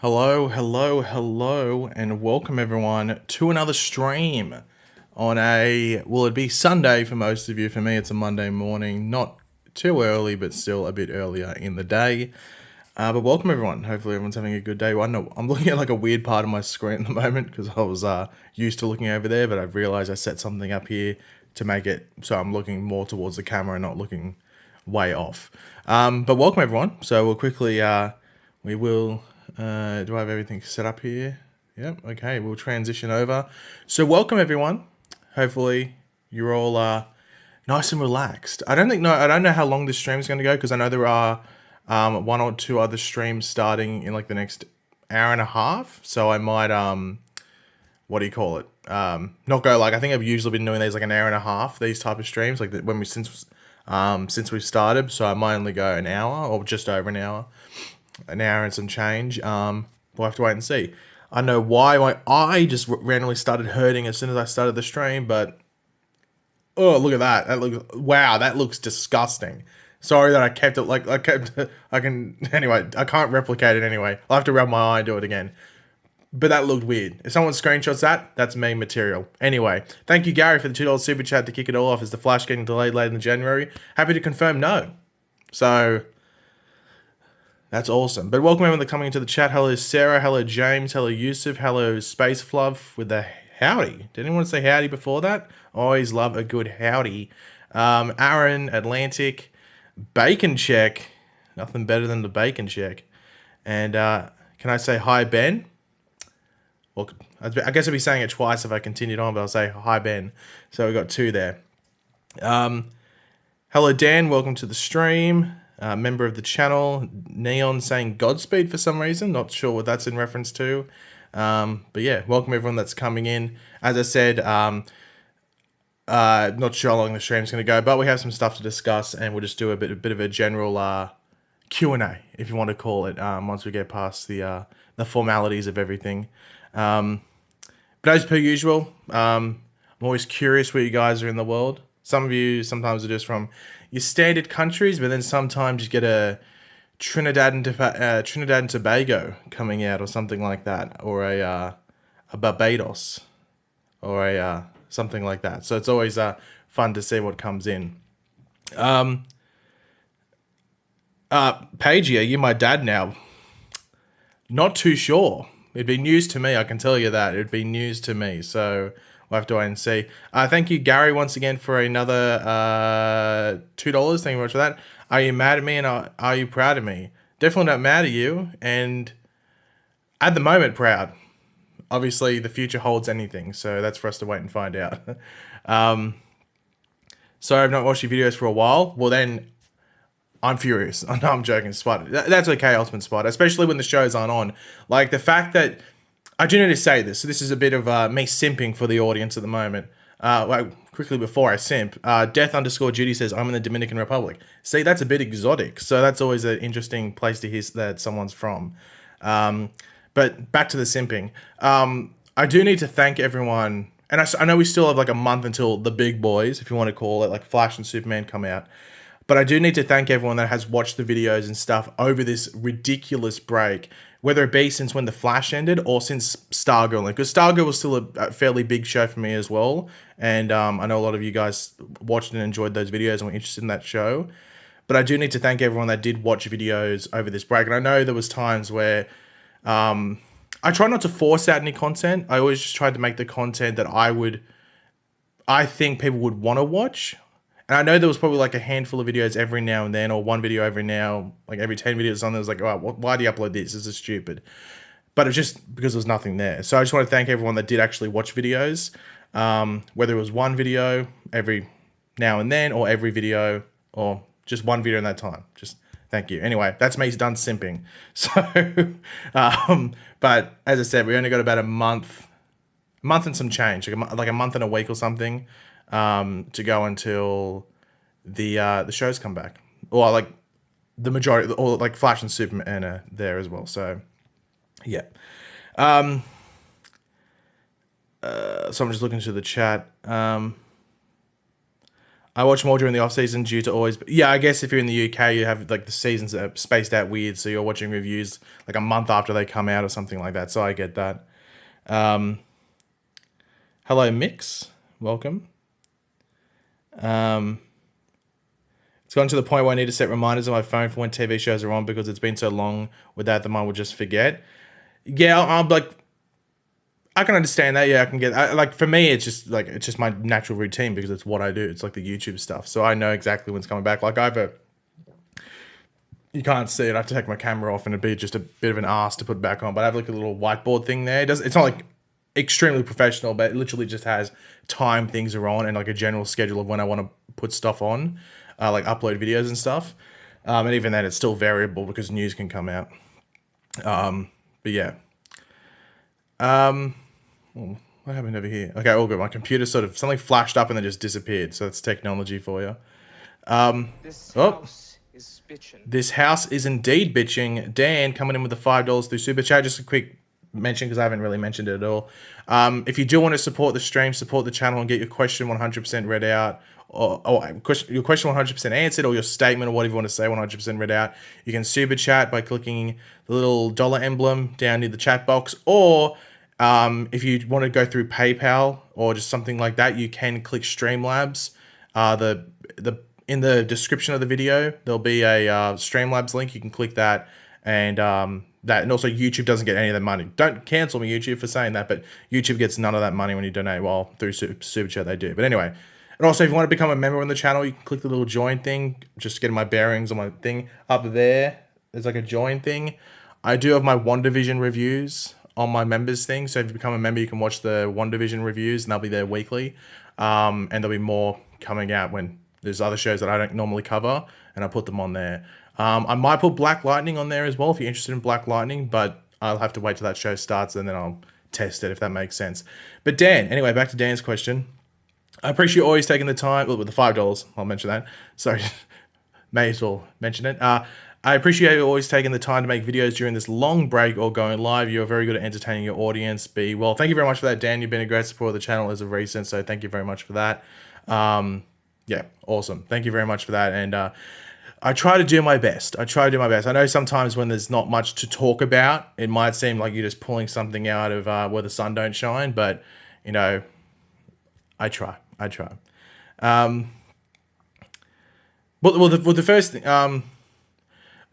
Hello, hello, hello, and welcome everyone to another stream on will it be Sunday for most of you? For me, it's a Monday morning, not too early, but still a bit earlier in the day. But welcome everyone. Hopefully everyone's having a good day. I know I'm looking at like a weird part of my screen at the moment because I was used to looking over there, but I've realized I set something up here to make it so I'm looking more towards the camera and not looking way off. But welcome everyone. So we'll quickly, we will, do I have everything set up here? Yep. Okay. We'll transition over. So welcome everyone. Hopefully you're all nice and relaxed. I don't know how long this stream is going to go because I know there are one or two other streams starting in like the next hour and a half. So I might what do you call it? Not go like I think I've usually been doing these like an hour and a half. These type of streams like when we since we've started. So I might only go an hour or just over an hour and some change. We'll have to wait and see. I know why my eye just randomly started hurting as soon as I started the stream, but oh, look at that! Wow, that looks disgusting. Sorry that I kept it like I kept. I can anyway. I can't replicate it anyway. I'll have to rub my eye and do it again. But that looked weird. If someone screenshots that, that's me material. Anyway, thank you, Gary, for the $2 super chat to kick it all off. Is the Flash getting delayed later in January? Happy to confirm no. So that's awesome. But welcome everyone coming into the chat. Hello, Sarah. Hello, James. Hello, Yusuf. Hello, Space Fluff with the howdy. Did anyone say howdy before that? Always love a good howdy. Aaron, Atlantic, Bacon Check. Nothing better than the Bacon Check. And can I say hi, Ben? Well, I guess I'd be saying it twice if I continued on, but I'll say hi, Ben. So we got two there. Hello, Dan. Welcome to the stream. Member of the channel. Neon saying Godspeed for some reason. Not sure what that's in reference to. But yeah, welcome everyone that's coming in. As I said, not sure how long the stream's going to go, but we have some stuff to discuss, and we'll just do a bit of a general Q&A, if you want to call it, once we get past the formalities of everything. But as per usual, I'm always curious where you guys are in the world. Some of you sometimes are just from your standard countries, but then sometimes you get a Trinidad and Tobago coming out, or something like that, or a Barbados, or a something like that. So it's always fun to see what comes in. Pagey, are you my dad now? Not too sure. It'd be news to me, I can tell you that. It'd be news to me, so we'll have to wait and see. Thank you, Gary, once again for another $2. Thank you very much for that. Are you mad at me and are you proud of me? Definitely not mad at you, and at the moment, proud. Obviously, the future holds anything, so that's for us to wait and find out. Sorry, I've not watched your videos for a while. Well, then I'm furious. I know I'm joking, Spot. That's okay, Ultimate Spot, especially when the shows aren't on. Like, the fact that... I do need to say this. So this is a bit of me simping for the audience at the moment. Quickly before I simp, Death_Judy says, I'm in the Dominican Republic. See, that's a bit exotic. So that's always an interesting place to hear that someone's from. But back to the simping. I do need to thank everyone. And I know we still have like a month until the big boys, if you want to call it, like Flash and Superman come out. But I do need to thank everyone that has watched the videos and stuff over this ridiculous break, whether it be since when The Flash ended or since Stargirl. Because Stargirl was still a fairly big show for me as well. And I know a lot of you guys watched and enjoyed those videos and were interested in that show. But I do need to thank everyone that did watch videos over this break. And I know there was times where I try not to force out any content. I always just tried to make the content that I think people would want to watch. And I know there was probably like a handful of videos every now and then, or one video every 10 videos, something that was like, oh, why do you upload this? This is stupid. But it's just because there was nothing there. So I just want to thank everyone that did actually watch videos, whether it was one video every now and then, or every video, or just one video in that time. Just thank you. Anyway, that's me done simping. So, but as I said, we only got about a month and some change, like a month and a week or something, to go until the shows come back, or like the majority, or like Flash and Superman are there as well. So yeah. So I'm just looking through the chat. I I watch more during the off season due to always. Yeah, I guess if you're in the UK, you have like the seasons that are spaced out weird, so you're watching reviews like a month after they come out or something like that. So I get that. Hello, Mix. Welcome. It's gotten to the point where I need to set reminders on my phone for when TV shows are on because it's been so long without them I will just forget. Yeah, I'm like, I can understand that. Yeah, I can get like for me, it's just my natural routine because it's what I do. It's like the YouTube stuff, so I know exactly when it's coming back. Like you can't see it. I have to take my camera off and it'd be just a bit of an ass to put back on. But I have like a little whiteboard thing there. It's not like extremely professional, but it literally just has time things are on and like a general schedule of when I want to put stuff on, like upload videos and stuff. And even then, it's still variable because news can come out. But yeah. What happened over here? Okay, all good. My computer sort of something flashed up and then just disappeared. So that's technology for you. This house is indeed bitching. Dan coming in with the $5 through Super Chat. Just a quick mention because I haven't really mentioned it at all. If you do want to support the stream, support the channel, and get your question 100% read out, or your question 100% answered, or your statement or whatever you want to say 100% read out, you can Super Chat by clicking the little dollar emblem down near the chat box, or if you want to go through PayPal or just something like that, you can click Streamlabs. In the description of the video, there'll be a Streamlabs link. You can click that, and and also YouTube doesn't get any of that money. Don't cancel me, YouTube, for saying that, but YouTube gets none of that money when you donate. Well, through Super Chat they do. But anyway, and also if you want to become a member on the channel, you can click the little join thing. Just getting my bearings on my thing up there. There's like a join thing. I do have my WandaVision reviews on my members thing. So if you become a member, you can watch the WandaVision reviews, and they'll be there weekly. And there'll be more coming out when there's other shows that I don't normally cover, and I put them on there. I might put Black Lightning on there as well if you're interested in Black Lightning, but I'll have to wait till that show starts and then I'll test it if that makes sense. But Dan, anyway, back to Dan's question. I appreciate you always taking the time, with the $5, I'll mention that. Sorry, may as well mention it. I appreciate you always taking the time to make videos during this long break or going live. You're very good at entertaining your audience. Well, thank you very much for that, Dan. You've been a great supporter of the channel as of recent, so thank you very much for that. Yeah, awesome. Thank you very much for that. And I try to do my best. I know sometimes when there's not much to talk about, it might seem like you're just pulling something out of where the sun don't shine, but, you know, I try. Well, the first thing,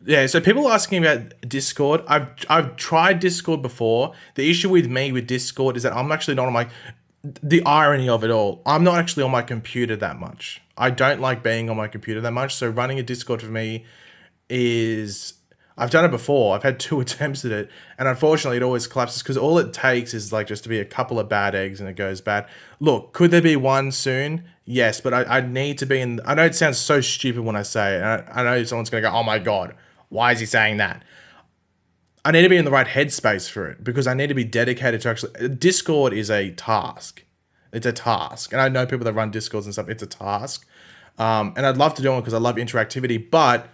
yeah, so people asking about Discord. I've tried Discord before. The issue with me with Discord is that I'm actually not on my... The irony of it all, I'm not actually on my computer that much. I don't like being on my computer that much. So running a Discord for me is... I've done it before. I've had 2 attempts at it. And unfortunately, it always collapses because all it takes is like just to be a couple of bad eggs and it goes bad. Look, could there be one soon? Yes, but I need to be in... I know it sounds so stupid when I say it. I know someone's going to go, oh my God, why is he saying that? I need to be in the right headspace for it because I need to be dedicated to actually... Discord is a task. It's a task. And I know people that run Discords and stuff. It's a task. And I'd love to do it because I love interactivity, but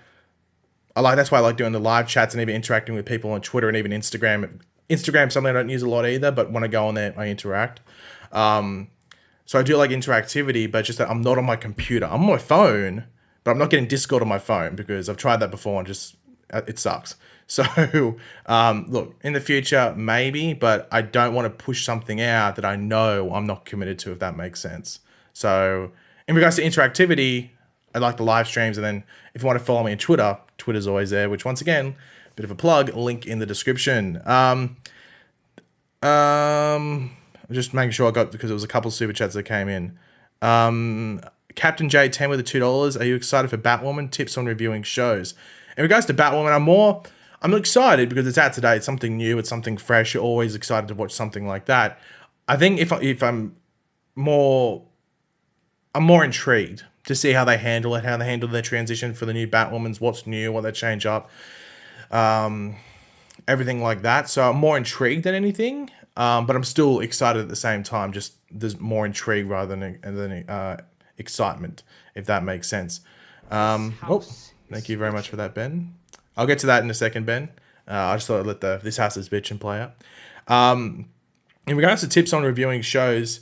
that's why I like doing the live chats and even interacting with people on Twitter and even Instagram. Instagram's something I don't use a lot either, but when I go on there, I interact. So I do like interactivity, but just that I'm not on my computer. I'm on my phone, but I'm not getting Discord on my phone because I've tried that before and just... it sucks. So, look, in the future, maybe, but I don't want to push something out that I know I'm not committed to, if that makes sense. So, in regards to interactivity, I like the live streams, and then if you want to follow me on Twitter, Twitter's always there, which, once again, bit of a plug, link in the description. Just making sure I got, because there was a couple of super chats that came in. Captain J10 with the $2. Are you excited for Batwoman? Tips on reviewing shows. In regards to Batwoman, I'm excited because it's out today. It's something new. It's something fresh. You're always excited to watch something like that. I think if I'm more intrigued to see how they handle it, how they handle their transition for the new Batwomans, what's new, what they change up, everything like that. So I'm more intrigued than anything, but I'm still excited at the same time. Just there's more intrigue rather than excitement, if that makes sense. Thank you very much for that, Ben. I'll get to that in a second, Ben. I just thought I'd let this house is bitch and play out. In regards to tips on reviewing shows,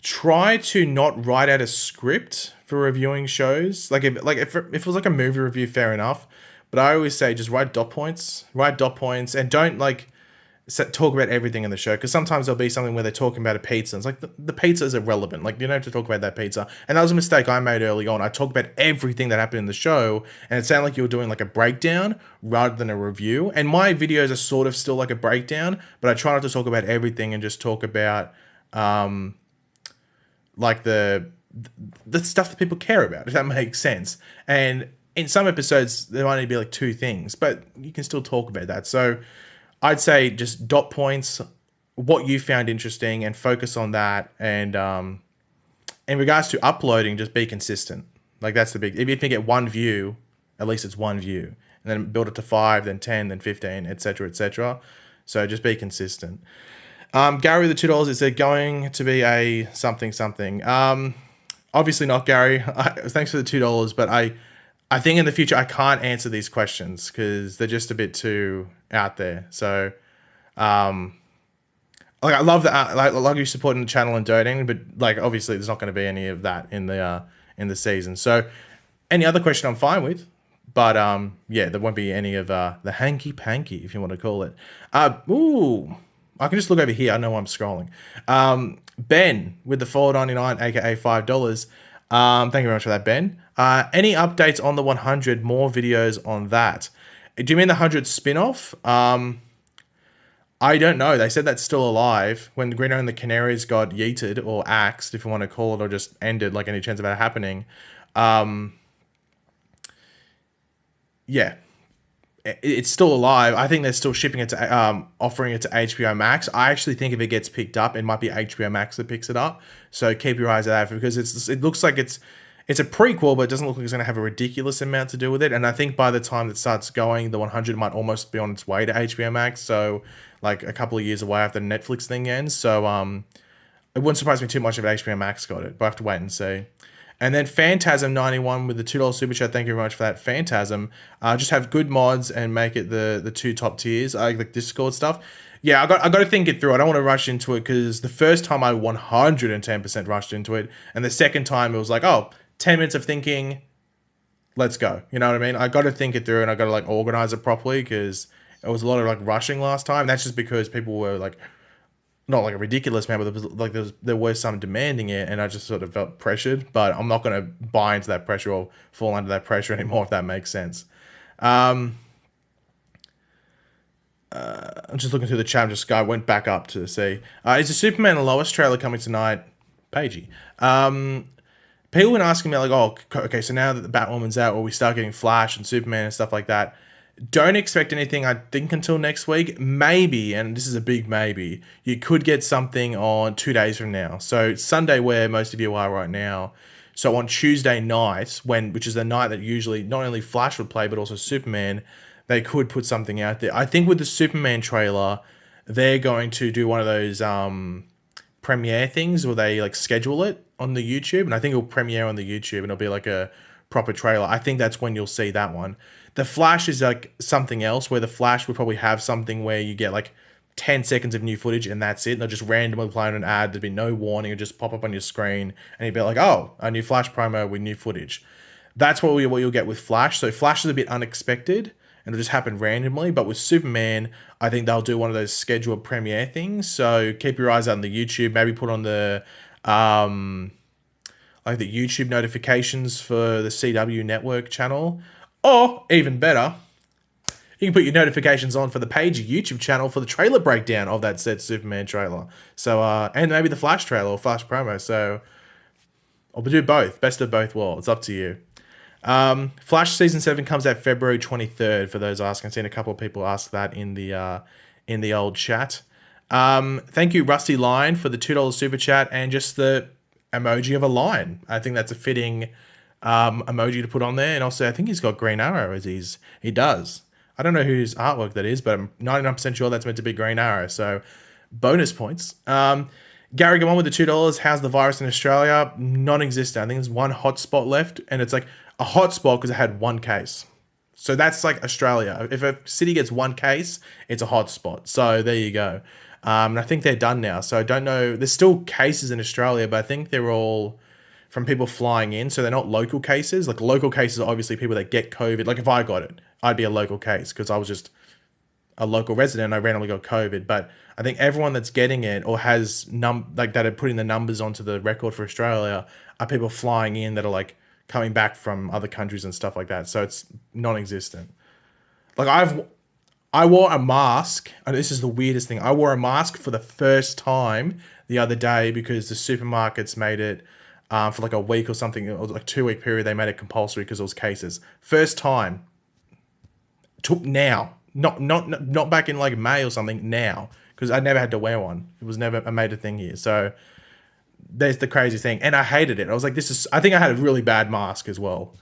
try to not write out a script for reviewing shows. Like if it was like a movie review, fair enough. But I always say just write dot points, and don't like talk about everything in the show, because sometimes there'll be something where they're talking about a pizza. It's like the pizza is irrelevant. Like, you don't have to talk about that pizza. And that was a mistake I made early on. I talked about everything that happened in the show, and it sounded like you were doing like a breakdown rather than a review. And my videos are sort of still like a breakdown, but I try not to talk about everything and just talk about like the stuff that people care about, if that makes sense. And in some episodes, there might only be like 2 things, but you can still talk about that. So I'd say just dot points, what you found interesting, and focus on that. And in regards to uploading, just be consistent. Like, that's the big, if you get 1 view, at least it's 1 view, and then build it to 5, then 10, then 15, etc., etc. So just be consistent. Gary with the $2, is there going to be a something? Obviously not, Gary. Thanks for the $2, but I think in the future I can't answer these questions because they're just a bit too out there. So, like, I love that. I love you supporting the channel and donating, but like, obviously there's not going to be any of that in the season. So, any other question I'm fine with, but yeah, there won't be any of the hanky panky, if you want to call it. Ooh, I can just look over here. I know I'm scrolling. Ben with the $4.99, aka $5. Thank you very much for that, Ben. Any updates on the 100 more videos on that? Do you mean the 100 spin-off? I don't know. They said that's still alive. When the Green Arrow and the Canaries got yeeted or axed, if you want to call it, or just ended, like any chance of that happening. Yeah, it's still alive. I think they're still shipping it to, offering it to HBO Max. I actually think if it gets picked up, it might be HBO Max that picks it up. So keep your eyes out, because it looks like it's a prequel, but it doesn't look like it's going to have a ridiculous amount to do with it. And I think by the time it starts going, the 100 might almost be on its way to HBO Max. So like a couple of years away after the Netflix thing ends. So it wouldn't surprise me too much if HBO Max got it, but I have to wait and see. And then Phantasm91 with the $2 super chat. Thank you very much for that, Phantasm. Just have good mods and make it the 2 top tiers, like Discord stuff. Yeah, I got to think it through. I don't want to rush into it, because the first time I 110% rushed into it, and the second time it was like, oh, 10 minutes of thinking, let's go. You know what I mean? I got to think it through, and I got to like organize it properly, because it was a lot of like rushing last time. That's just because people were like, not like a ridiculous amount, but there was some demanding it, and I just sort of felt pressured. But I'm not going to buy into that pressure or fall under that pressure anymore, if that makes sense. I'm just looking through the chat. Just guy went back up to see. Is the Superman and Lois trailer coming tonight? Pagey. People have been asking me like, oh, okay, so now that the Batwoman's out, or we start getting Flash and Superman and stuff like that, don't expect anything, I think, until next week. Maybe, and this is a big maybe, you could get something on 2 days from now. So Sunday, where most of you are right now. So on Tuesday night, which is the night that usually not only Flash would play, but also Superman, they could put something out there. I think with the Superman trailer, they're going to do one of those premiere things where they like schedule it on the YouTube, and I think it'll premiere on the YouTube, and it'll be like a proper trailer. I think that's when you'll see that one. The Flash is like something else, where the Flash would probably have something where you get like 10 seconds of new footage, and that's it. And they'll just randomly play on an ad. There'd be no warning. It'll just pop up on your screen, and you'd be like, oh, a new Flash promo with new footage. That's what you'll get with Flash. So Flash is a bit unexpected, and it'll just happen randomly. But with Superman, I think they'll do one of those scheduled premiere things. So keep your eyes out on the YouTube. Maybe put on the like the YouTube notifications for the CW network channel. Or, even better, you can put your notifications on for the Pagey YouTube channel for the trailer breakdown of that said Superman trailer. So, and maybe the Flash trailer or Flash promo. So, I'll do both. Best of both worlds. Up to you. Flash Season 7 comes out February 23rd, for those asking. I've seen a couple of people ask that in the old chat. Thank you, Rusty Line, for the $2 super chat and just the emoji of a lion. I think that's a fitting emoji to put on there. And also, I think he's got Green Arrow as he does. I don't know whose artwork that is, but I'm 99% sure that's meant to be Green Arrow. So, bonus points. Gary, go on with the $2. How's the virus in Australia? Non-existent. I think there's one hotspot left, and it's like a hotspot because it had one case. So that's like Australia. If a city gets one case, it's a hotspot. So there you go. And I think they're done now. So I don't know. There's still cases in Australia, but I think they're all from people flying in. So they're not local cases. Like local cases are obviously people that get COVID. Like if I got it, I'd be a local case because I was just a local resident. I randomly got COVID. But I think everyone that's getting it or has like that are putting the numbers onto the record for Australia are people flying in that are like coming back from other countries and stuff like that. So it's non-existent. Like I wore a mask, and this is the weirdest thing. I wore a mask for the first time the other day because the supermarkets made it for like a week or something, or like 2-week period. They made it compulsory because it was cases. First time. Took now, not back in like May or something. Now, because I never had to wear one. It was never a major thing here. So there's the crazy thing, and I hated it. I was like, this is. I think I had a really bad mask as well.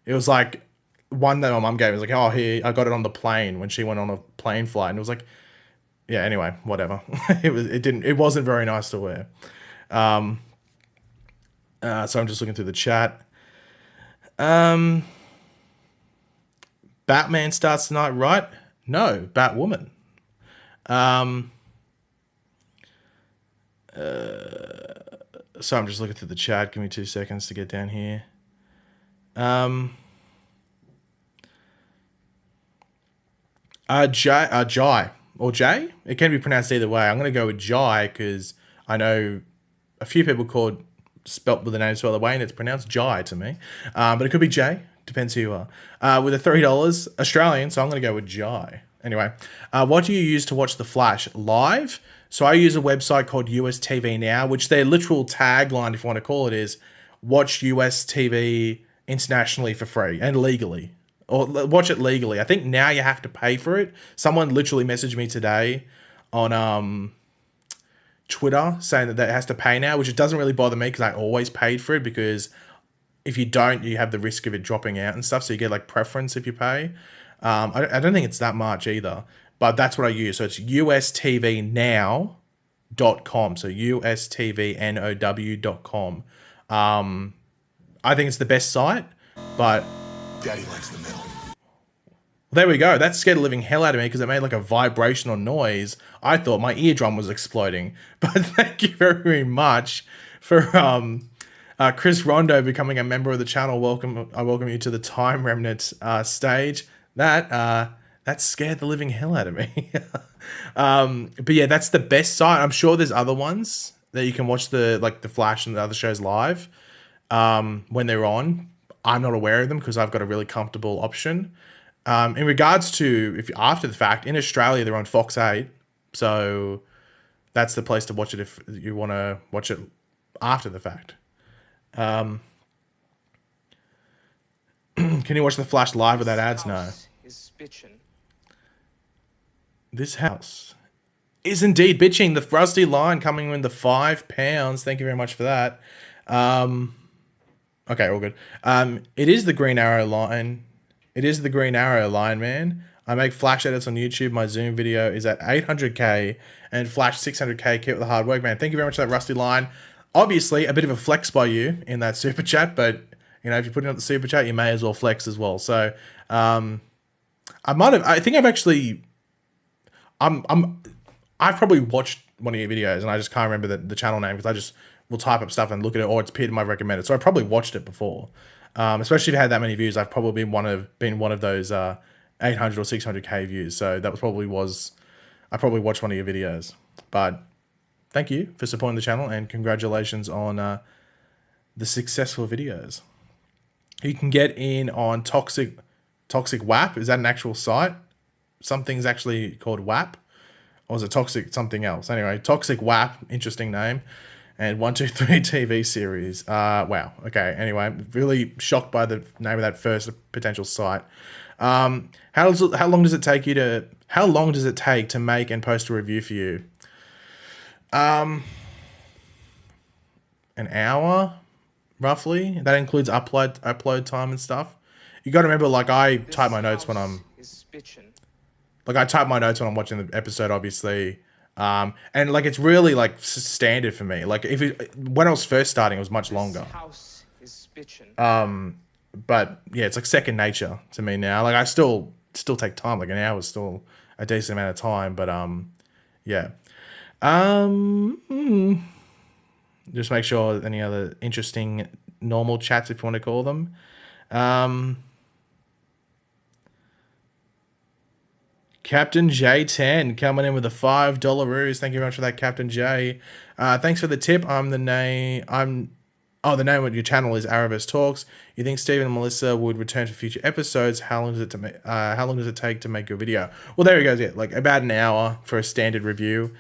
It was like one that my mum gave. It was like, oh, here, I got it on the plane when she went on a plane flight, and it was like, yeah. Anyway, whatever. It wasn't very nice to wear. So I'm just looking through the chat. Batman starts tonight, right? No, Batwoman. So I'm just looking through the chat. Give me 2 seconds to get down here. Jai or Jay. It can be pronounced either way. I'm going to go with Jai because I know a few people spelt with the name spelled the way, and it's pronounced Jai to me. But it could be Jay. Depends who you are. With a $3 Australian, so I'm going to go with Jai. Anyway, what do you use to watch The Flash live? So I use a website called US TV Now, which their literal tagline, if you want to call it, is watch US TV internationally for free and legally. Or watch it legally. I think now you have to pay for it. Someone literally messaged me today on Twitter saying that it has to pay now, which it doesn't really bother me because I always paid for it, because if you don't, you have the risk of it dropping out and stuff. So you get like preference if you pay. I don't think it's that much either, but that's what I use. So it's ustvnow.com. So ustvnow.com. I think it's the best site, but Daddy likes the mill. There we go. That scared the living hell out of me because it made like a vibrational noise. I thought my eardrum was exploding. But thank you very much for Chris Rondo becoming a member of the channel. I welcome you to the Time Remnant stage. That scared the living hell out of me. But yeah, that's the best site. I'm sure there's other ones that you can watch the Flash and the other shows live when they're on. I'm not aware of them because I've got a really comfortable option. In regards to if after the fact, in Australia they're on Fox 8, so that's the place to watch it if you want to watch it after the fact. Can you watch the Flash live without ads? No. This house is indeed bitching. The Rusty Line coming in the £5. Thank you very much for that. Okay, all good. It is the Green Arrow line. It is the Green Arrow line, man. I make Flash edits on YouTube. My Zoom video is at 800k and Flash 600k. Keep up the hard work, man. Thank you very much for that Rusty Line. Obviously, a bit of a flex by you in that super chat, but you know, if you're putting up the super chat, you may as well flex as well. So, I've probably watched one of your videos and I just can't remember the channel name because I just will type up stuff and look at it, or it's appeared in my recommended. So I probably watched it before. Especially if it had that many views, I've probably been one of those 800 or 600k views. So that I probably watched one of your videos. But thank you for supporting the channel and congratulations on the successful videos. You can get in on Toxic WAP. Is that an actual site? Something's actually called WAP, or is it Toxic something else? Anyway, Toxic WAP, interesting name. And 123 TV series. Wow. Okay. Anyway, really shocked by the name of that first potential site. How long does it take to make and post a review for you? An hour, roughly. That includes upload time and stuff. You got to remember, like I type my notes when I'm watching the episode, obviously. And like it's really like standard for me. Like when I was first starting, it was much longer. but yeah, it's like second nature to me now. Like I still take time. Like an hour is still a decent amount of time, but yeah. Just make sure any other interesting normal chats, if you want to call them. Captain J10 coming in with a $5 ruse. Thank you very much for that, Captain J. Thanks for the tip. The name of your channel is Arrowverse Talks. You think Stephen and Melissa would return for future episodes? How long does it take to make your video? Well, there he goes. Yeah, like about an hour for a standard review.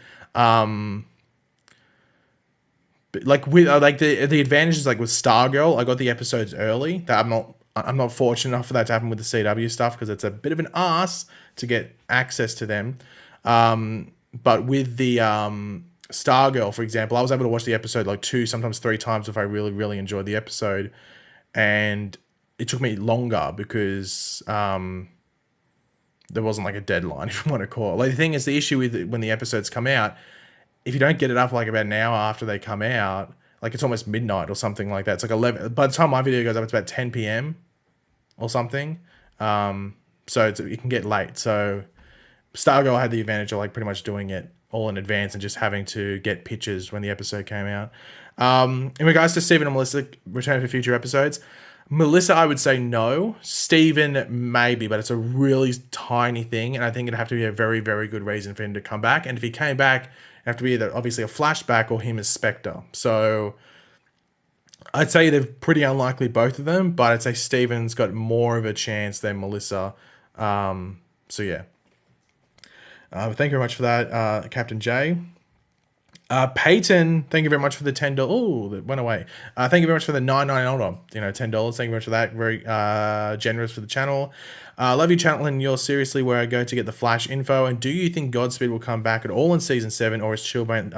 Like with like the advantages, like with Stargirl, I got the episodes early. That I'm not fortunate enough for that to happen with the CW stuff because it's a bit of an ass to get access to them. But with the Stargirl, for example, I was able to watch the episode like 2, sometimes 3 times if I really, really enjoyed the episode. And it took me longer because there wasn't like a deadline, if you want to call it. Like the thing is, the issue with when the episodes come out, if you don't get it up like about an hour after they come out, like it's almost midnight or something like that. It's like 11. By the time my video goes up, it's about 10 p.m. or something. So it can get late. So Stargirl had the advantage of like pretty much doing it all in advance and just having to get pictures when the episode came out. In regards to Stephen and Melissa returning for future episodes, Melissa, I would say no. Stephen, maybe, but it's a really tiny thing. And I think it'd have to be a very, very good reason for him to come back. And if he came back, it'd have to be either obviously a flashback or him as Spectre. So I'd say they're pretty unlikely, both of them, but I'd say Stephen's got more of a chance than Melissa. So yeah. Thank you very much for that, Captain J. Peyton, thank you very much for the $10. Oh, that went away. Thank you very much for the $9.99. $10. Thank you very much for that. Very generous for the channel. Love you, channel, and you're seriously where I go to get the Flash info. And do you think Godspeed will come back at all in season 7, or is Chillblaine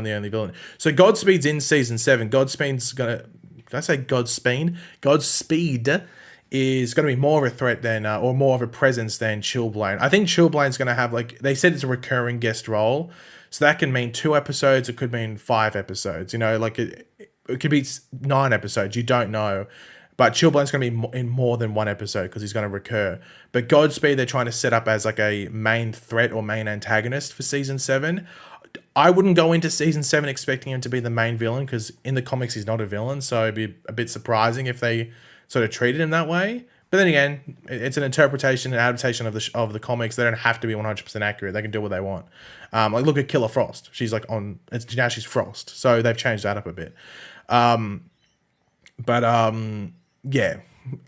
the only villain? So Godspeed's in season 7. Godspeed's gonna. Did I say Godspeed? Godspeed is going to be more of a threat than, or more of a presence than Chillblaine. I think Chillblaine's going to have, like, they said it's a recurring guest role. So that can mean 2 episodes. It could mean 5 episodes. Like it could be 9 episodes. You don't know. But Chillblaine's going to be in more than 1 episode because he's going to recur. But Godspeed, they're trying to set up as like a main threat or main antagonist for season 7. I wouldn't go into season 7 expecting him to be the main villain because in the comics he's not a villain. So it'd be a bit surprising if they sort of treated him that way. But then again, it's an interpretation and adaptation of the comics. They don't have to be 100% accurate. They can do what they want. Like look at Killer Frost. She's like now she's Frost. So they've changed that up a bit. Yeah.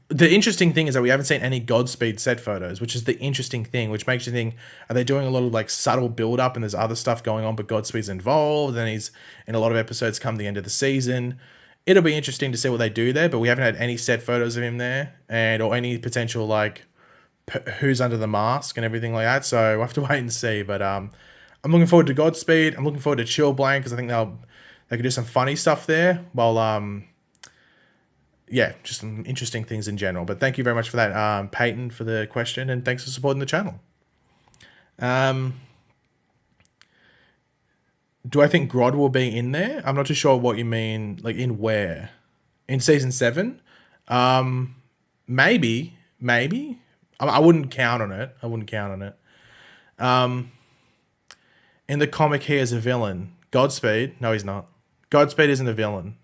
The interesting thing is that we haven't seen any Godspeed set photos, which is the interesting thing, which makes you think, are they doing a lot of like subtle build up and there's other stuff going on, but Godspeed's involved and he's in a lot of episodes come the end of the season. It'll be interesting to see what they do there, but we haven't had any set photos of him there or any potential like who's under the mask and everything like that. So we'll have to wait and see. But I'm looking forward to Godspeed. I'm looking forward to Chillblaine because I think they could do some funny stuff there. While yeah, just some interesting things in general. But thank you very much for that, Peyton, for the question, and thanks for supporting the channel. Do I think Grodd will be in there? I'm not too sure what you mean, like in where? In season 7? Maybe. I wouldn't count on it. In the comic, he is a villain. Godspeed? No, he's not. Godspeed isn't a villain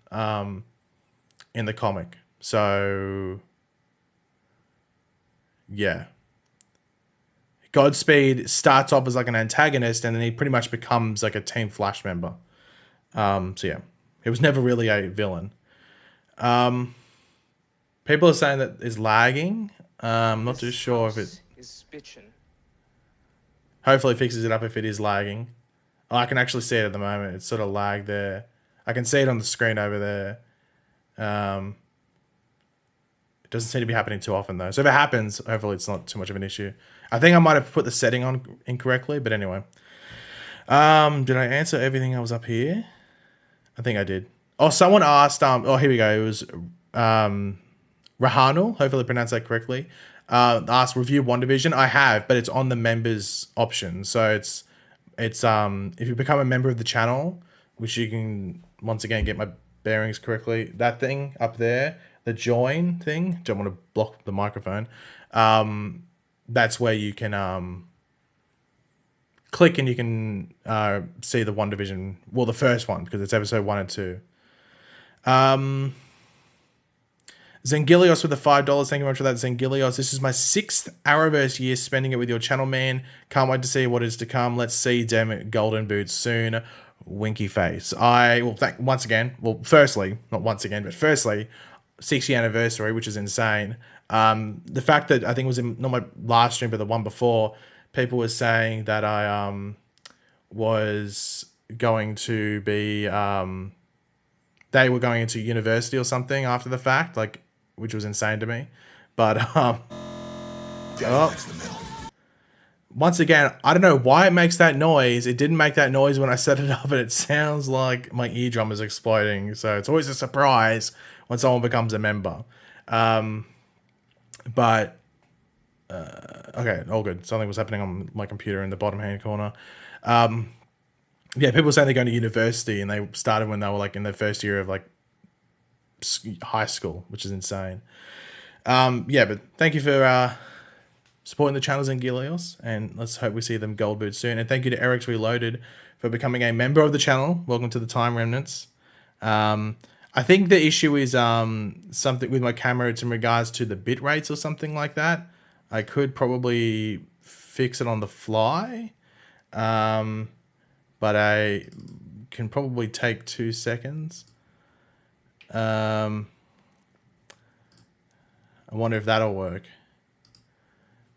in the comic. So, yeah. Godspeed starts off as like an antagonist and then he pretty much becomes like a Team Flash member. So yeah, he was never really a villain. People are saying that it's lagging. I'm not too sure if it... Hopefully it fixes it up if it is lagging. Oh, I can actually see it at the moment. It's sort of lagged there. I can see it on the screen over there. It doesn't seem to be happening too often though. So if it happens, hopefully it's not too much of an issue. I think I might have put the setting on incorrectly, but anyway. Did I answer everything I was up here? I think I did. Oh, someone asked, oh, here we go. It was Rahanul, hopefully I pronounced that correctly. Asked review WandaVision. I have, but it's on the members option. So it's if you become a member of the channel, which you can once again get my bearings correctly, that thing up there, the join thing. Don't want to block the microphone. That's where you can click and you can see the WandaVision. Well, the first one because it's episode 1 and 2. Zengilios with the $5. Thank you very much for that, Zengilios. This is my 6th Arrowverse year spending it with your channel, man. Can't wait to see what is to come. Let's see them golden boots soon. Winky face. Once again, firstly, not once again, but firstly, 6th anniversary, which is insane. The fact that I think it was in not my last stream, but the one before, people were saying that I was going to be they were going into university or something after the fact, like, which was insane to me. But once again, I don't know why it makes that noise. It didn't make that noise when I set it up, and it sounds like my eardrum is exploding. So it's always a surprise when someone becomes a member. But okay, all good. Something was happening on my computer in the bottom hand corner. Yeah, people saying they're going to university and they started when they were like in their first year of like high school, which is insane. Yeah, but thank you for supporting the channels in Gilios, and let's hope we see them gold boots soon. And thank you to Eric's Reloaded for becoming a member of the channel. Welcome to the Time Remnants. I think the issue is something with my camera. It's in regards to the bit rates or something like that. I could probably fix it on the fly, but I can probably take 2 seconds. I wonder if that'll work.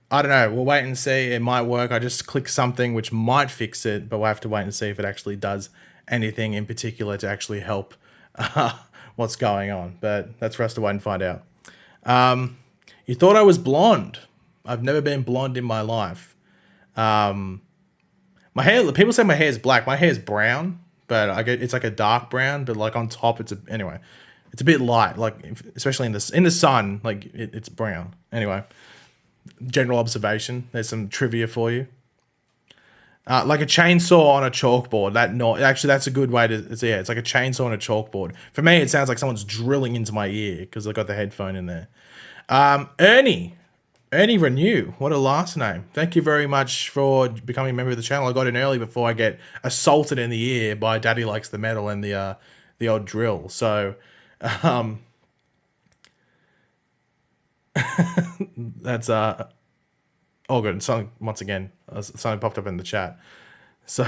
I don't know. We'll wait and see. It might work. I just click something which might fix it, but we'll have to wait and see if it actually does anything in particular to actually help what's going on. But that's for us to wait and find out. You thought I was blonde. I've never been blonde in my life. My hair, people say my hair is black. My hair is brown, but it's like a dark brown, but like on top, anyway, it's a bit light, like especially in the sun, like it's brown. Anyway, general observation. There's some trivia for you. Like a chainsaw on a chalkboard. Actually, that's a good way to. Yeah, it's like a chainsaw on a chalkboard. For me, it sounds like someone's drilling into my ear because I got the headphone in there. Ernie Renew, what a last name. Thank you very much for becoming a member of the channel. I got in early before I get assaulted in the ear by Daddy Likes the Metal and the old drill. So, that's all good. Something, once again, something popped up in the chat. So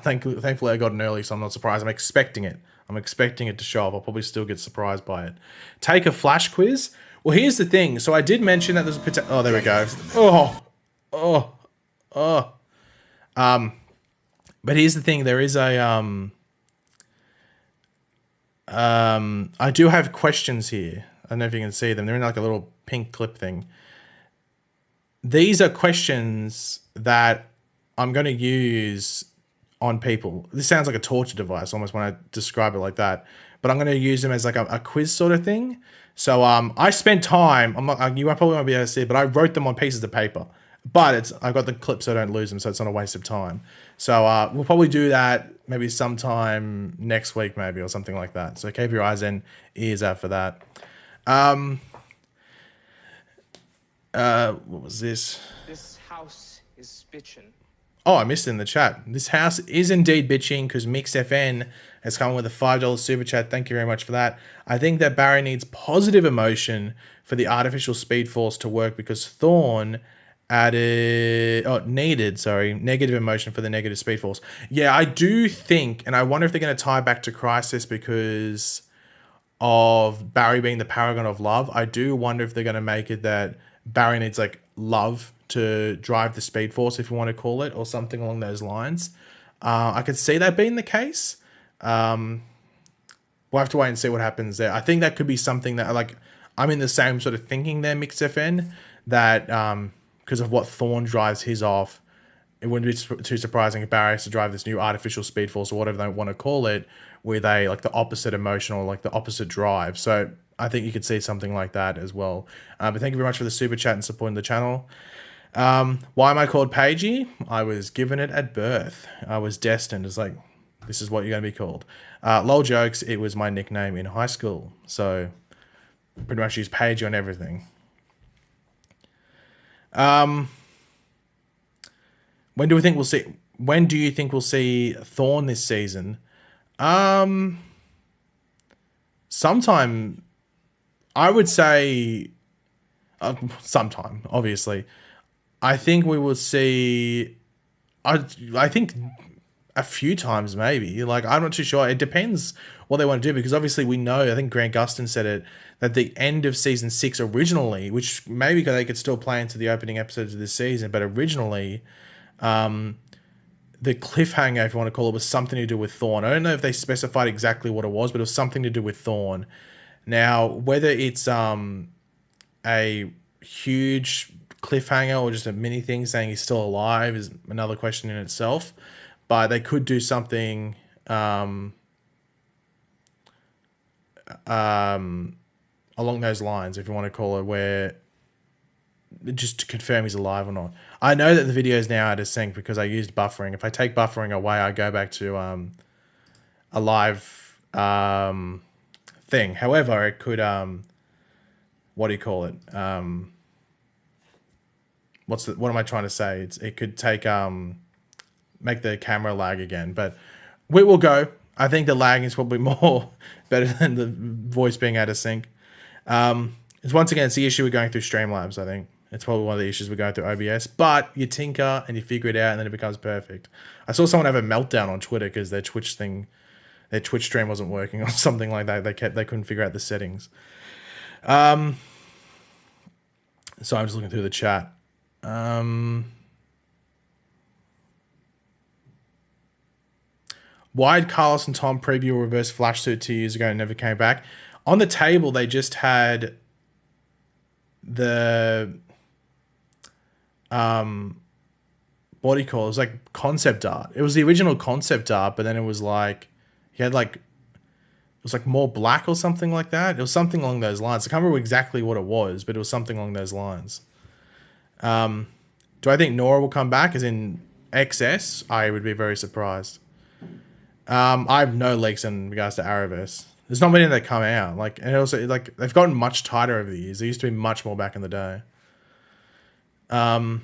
thankfully I got in early, so I'm not surprised. I'm expecting it. I'm expecting it to show up. I'll probably still get surprised by it. Take a flash quiz. Well, here's the thing. So I did mention that there's a oh, there we go. But here's the thing. There is a I do have questions here. I don't know if you can see them. They're in like a little pink clip thing. These are questions that I'm going to use on people. This sounds like a torture device almost when I describe it like that. But I'm going to use them as like a quiz sort of thing. So I spent time. You probably won't be able to see it, but I wrote them on pieces of paper. But I got the clip so I don't lose them, so it's not a waste of time. So we'll probably do that maybe sometime next week, maybe, or something like that. So keep your eyes and ears out for that. What was this? This house is bitchin'. Oh, I missed it in the chat. This house is indeed bitching because MixFN has come with a $5 super chat. Thank you very much for that. I think that Barry needs positive emotion for the artificial speed force to work because Thorn needed negative emotion for the negative speed force. Yeah, I do think, and I wonder if they're going to tie back to Crisis because of Barry being the paragon of love. I do wonder if they're going to make it that Barry needs like love to drive the speed force, if you want to call it, or something along those lines. I could see that being the case. We'll have to wait and see what happens there. I think that could be something that, like, I'm in the same sort of thinking there, MixFN, that because of what Thorn drives his off, it wouldn't be too surprising if Barry has to drive this new artificial speed force or whatever they want to call it, with a like the opposite emotion or like the opposite drive. So I think you could see something like that as well. But thank you very much for the super chat and supporting the channel. Why am I called Pagey? I was given it at birth. I was destined. It's like, this is what you're going to be called. Lol jokes, it was my nickname in high school. So pretty much use Pagey on everything. When do you think we'll see Thorn this season? Sometime, I would say, sometime, obviously. I think we will see, I think a few times maybe. Like, I'm not too sure. It depends what they want to do, because obviously we know, I think Grant Gustin said it, that the end of season 6 originally, which maybe they could still play into the opening episodes of this season, but originally, the cliffhanger, if you want to call it, was something to do with Thorn. I don't know if they specified exactly what it was, but it was something to do with Thorn. Now, whether it's a huge cliffhanger or just a mini thing saying he's still alive is another question in itself. But they could do something along those lines, if you want to call it, where just to confirm he's alive or not. I know that the video is now out of sync because I used buffering. If I take buffering away, I go back to a live thing. However, it could what do you call it? What am I trying to say? It could take make the camera lag again, but we will go. I think the lag is probably more better than the voice being out of sync. It's once again, it's the issue we're going through Streamlabs. I think it's probably one of the issues we're going through OBS, but you tinker and you figure it out and then it becomes perfect. I saw someone have a meltdown on Twitter because their Twitch stream wasn't working or something like that. They couldn't figure out the settings. So I'm just looking through the chat. Why did Carlos and Tom preview a reverse flash suit 2 years ago and never came back? On the table, they just had the what do you call it? It was like concept art. It was the original concept art, but then it was like he had like, it was like more black or something like that. It was something along those lines. I can't remember exactly what it was, but it was something along those lines. Do I think Nora will come back as in XS? I would be very surprised. I have no leaks in regards to Arrowverse. There's not many that come out. Like, and also, like, they've gotten much tighter over the years. There used to be much more back in the day. So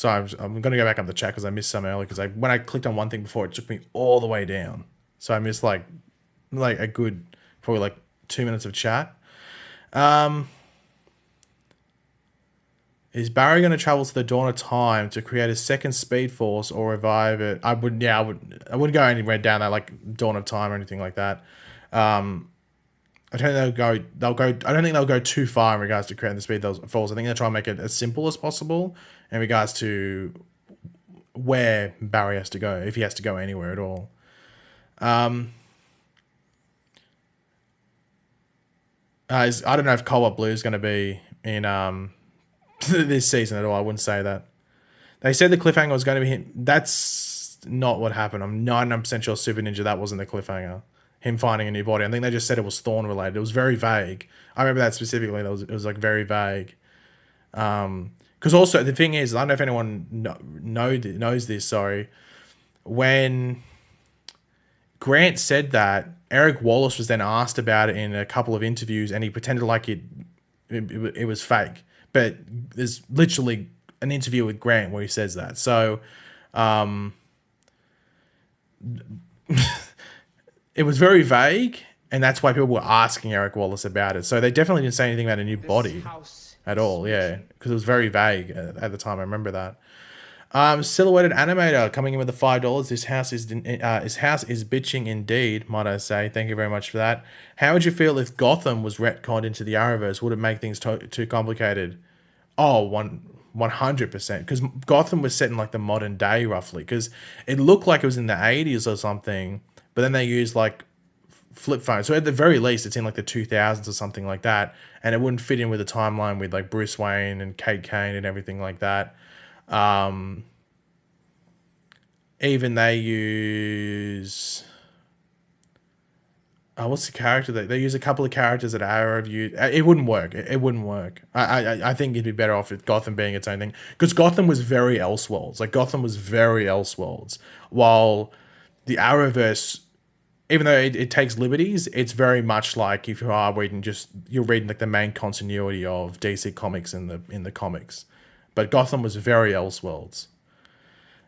I'm going to go back up the chat because I missed some earlier. Because when I clicked on one thing before, it took me all the way down. So I missed like a good, probably like 2 minutes of chat. Is Barry going to travel to the dawn of time to create a second Speed Force or revive it? I wouldn't go anywhere down that like dawn of time or anything like that. I don't think I don't think they'll go too far in regards to creating the Speed Force. I think they'll try and make it as simple as possible in regards to where Barry has to go, if he has to go anywhere at all. I don't know if Co-op Blue is going to be in this season at all. I wouldn't say that. They said the cliffhanger was going to be him. That's not what happened. I'm 99% sure Super Ninja, that wasn't the cliffhanger. Him finding a new body. I think they just said it was Thorn related. It was very vague. I remember that specifically. It was like very vague. Because also the thing is, I don't know if anyone knows this. Sorry, when Grant said that, Eric Wallace was then asked about it in a couple of interviews, and he pretended like it was fake. But there's literally an interview with Grant where he says that. So it was very vague, and that's why people were asking Eric Wallace about it. So they definitely didn't say anything about a new body at all, yeah, because it was very vague at the time. I remember that. Silhouetted Animator coming in with the $5. This house is bitching indeed, might I say. Thank you very much for that. How would you feel if Gotham was retconned into the Arrowverse? Would it make things too complicated? Oh, 100%. Because Gotham was set in like the modern day, roughly. Because it looked like it was in the 80s or something, but then they used like flip phones. So at the very least, it's in like the 2000s or something like that, and it wouldn't fit in with the timeline with like Bruce Wayne and Kate Kane and everything like that. Even they use what's the character they use a couple of characters that Arrow used. It wouldn't work. It wouldn't work. I think it'd be better off with Gotham being its own thing, because Gotham was very Elseworlds. Like Gotham was very Elseworlds, while the Arrowverse even though it takes liberties, it's very much like if you are reading you're reading like the main continuity of DC Comics in the comics. But Gotham was very Elseworlds.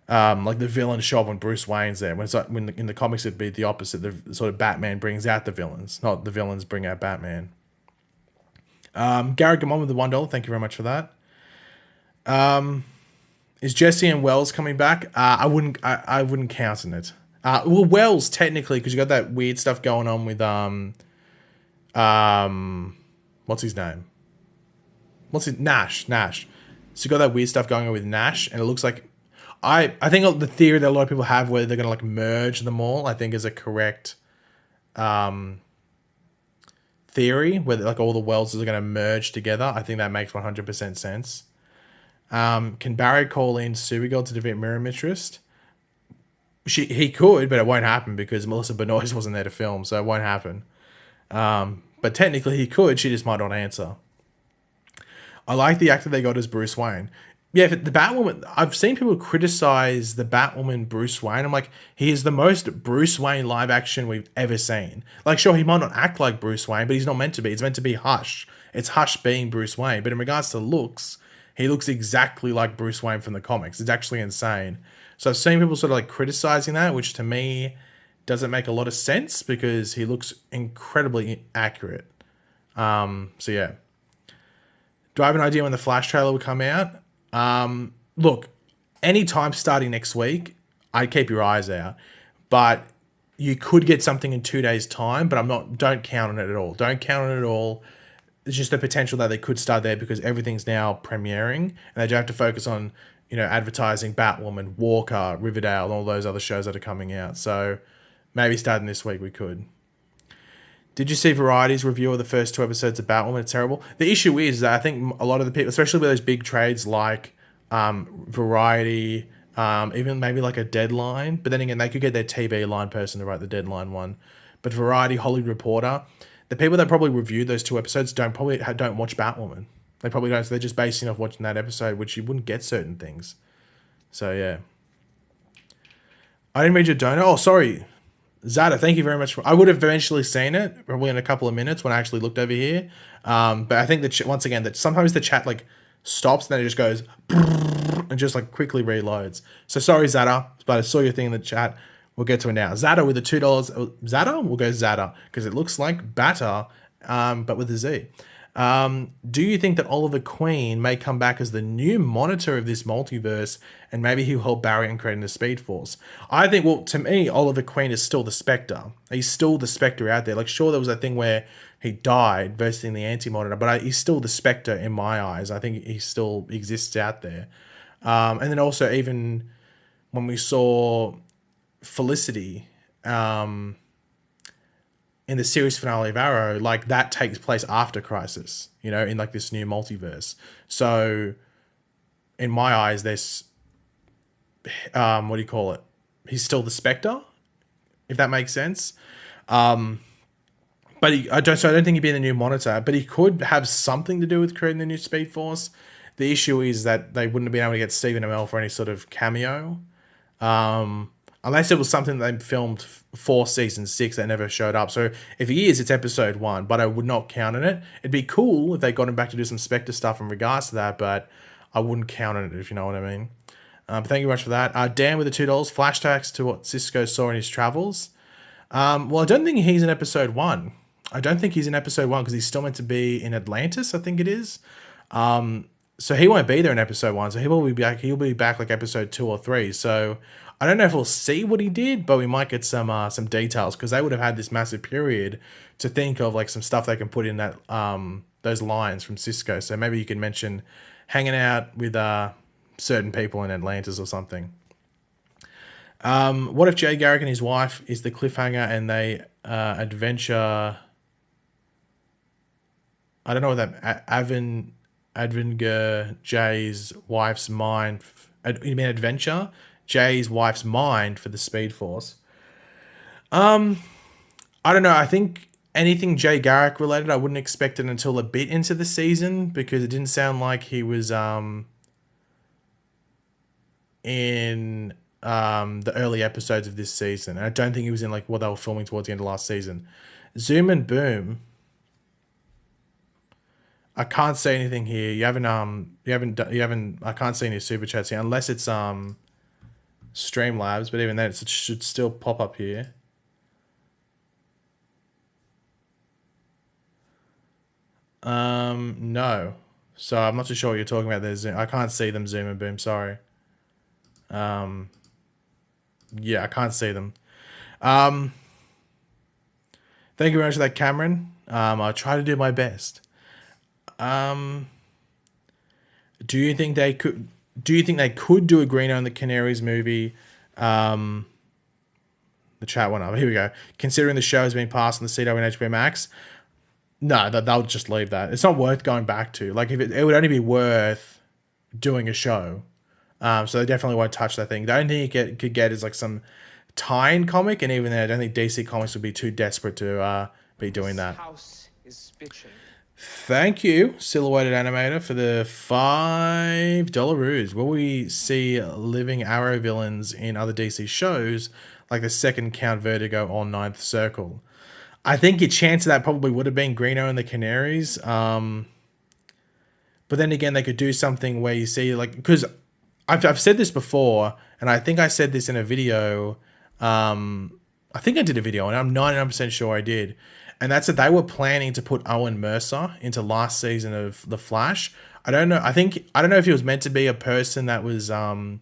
Like the villains show up when Bruce Wayne's there. When it's like when in the comics it'd be the opposite. The sort of Batman brings out the villains, not the villains bring out Batman. Garrett Gamon with the $1. Thank you very much for that. Is Jesse and Wells coming back? I wouldn't count on it. Well, Wells technically, because you got that weird stuff going on with what's his name? Nash. So you got that weird stuff going on with Nash, and it looks like I think the theory that a lot of people have where they're gonna like merge them all, I think is a correct theory where like all the Wells are gonna merge together. I think that makes 100% sense. Can Barry call in Supergirl to defeat Mirror Mistress? He could, but it won't happen because Melissa Benoist wasn't there to film, so it won't happen. But technically he could, she just might not answer. I like the actor they got as Bruce Wayne. Yeah, the Batwoman, I've seen people criticize the Batwoman Bruce Wayne. I'm like, he is the most Bruce Wayne live action we've ever seen. Like, sure, he might not act like Bruce Wayne, but he's not meant to be. It's meant to be Hush. It's Hush being Bruce Wayne. But in regards to looks, he looks exactly like Bruce Wayne from the comics. It's actually insane. So I've seen people sort of like criticizing that, which to me doesn't make a lot of sense because he looks incredibly accurate. So yeah. Do I have an idea when the Flash trailer will come out? Look, anytime starting next week, I'd keep your eyes out. But you could get something in 2 days' time, but don't count on it at all. Don't count on it at all. It's just the potential that they could start there because everything's now premiering and they don't have to focus on, advertising Batwoman, Walker, Riverdale, and all those other shows that are coming out. So maybe starting this week we could. Did you see Variety's review of the first 2 episodes of Batwoman? It's terrible. The issue is that I think a lot of the people, especially with those big trades like Variety, even maybe like a Deadline, but then again, they could get their TV line person to write the Deadline one. But Variety, Hollywood Reporter, the people that probably reviewed those 2 episodes don't watch Batwoman. They probably don't. So they're just basing off watching that episode, which you wouldn't get certain things. So yeah. I didn't read your donor. Oh, sorry. Zada, thank you very much. I would have eventually seen it, probably in a couple of minutes when I actually looked over here. But I think that once again, that sometimes the chat like stops and then it just goes and just like quickly reloads. So sorry, Zada, but I saw your thing in the chat. We'll get to it now. Zada with the $2. Zada? We'll go Zada because it looks like batter, but with a Z. Do you think that Oliver Queen may come back as the new monitor of this multiverse and maybe he'll help Barry in creating the Speed Force? I think, well, to me, Oliver Queen is still the Spectre. He's still the Spectre out there. Like, sure, there was that thing where he died versing the Anti-Monitor, but he's still the Spectre in my eyes. I think he still exists out there. And then also even when we saw Felicity, in the series finale of Arrow, like that takes place after Crisis, in like this new multiverse. So in my eyes, there's, what do you call it? He's still the Spectre, if that makes sense. But I don't think he'd be the new Monitor, but he could have something to do with creating the new Speed Force. The issue is that they wouldn't have been able to get Stephen Amell for any sort of cameo. Unless it was something they filmed for season 6 that never showed up. So if he is, it's episode 1, but I would not count on it. It'd be cool if they got him back to do some Spectre stuff in regards to that, but I wouldn't count on it, if you know what I mean. But thank you very much for that. Dan with the $2, flashbacks to what Cisco saw in his travels. Well, I don't think he's in episode 1. I don't think he's in episode 1 because he's still meant to be in Atlantis, I think it is. So he won't be there in episode 1. So he'll be back like episode 2 or 3. So I don't know if we'll see what he did, but we might get some details because they would have had this massive period to think of like some stuff they can put in that those lines from Cisco. So maybe you can mention hanging out with certain people in Atlantis or something. What if Jay Garrick and his wife is the cliffhanger and they adventure? I don't know what that Adventure Jay's wife's mind. You mean adventure? Jay's wife's mind for the Speed Force. I don't know. I think anything Jay Garrick related, I wouldn't expect it until a bit into the season because it didn't sound like he was in the early episodes of this season. And I don't think he was in like what they were filming towards the end of last season. Zoom and Boom. I can't say anything here. You haven't I can't see any super chats here unless it's Streamlabs, but even then it should still pop up here. No. So I'm not too sure what you're talking about there, Zoom. I can't see them, Zoom and Boom, sorry. Yeah, I can't see them. Thank you very much for that, Cameron. I'll try to do my best. Do you think they could do a Green on the Canaries movie? The chat went up. Here we go. Considering the show has been passed on the CW and HBO Max, no, they'll just leave that. It's not worth going back to. Like, if it would only be worth doing a show. So they definitely won't touch that thing. The only thing you could get is like some tie-in comic, and even then, I don't think DC Comics would be too desperate to be doing that. House is bitchin'. Thank you, Silhouetted Animator, for the $5 ruse. Will we see living Arrow villains in other DC shows, like the Second Count Vertigo or Ninth Circle? I think your chance of that probably would have been Greeno and the Canaries. But then again, they could do something where you see, like, because I've said this before, and I think I said this in a video. I think I did a video, and I'm 99% sure I did. And that's that they were planning to put Owen Mercer into last season of The Flash. I don't know. I don't know if he was meant to be a person that was a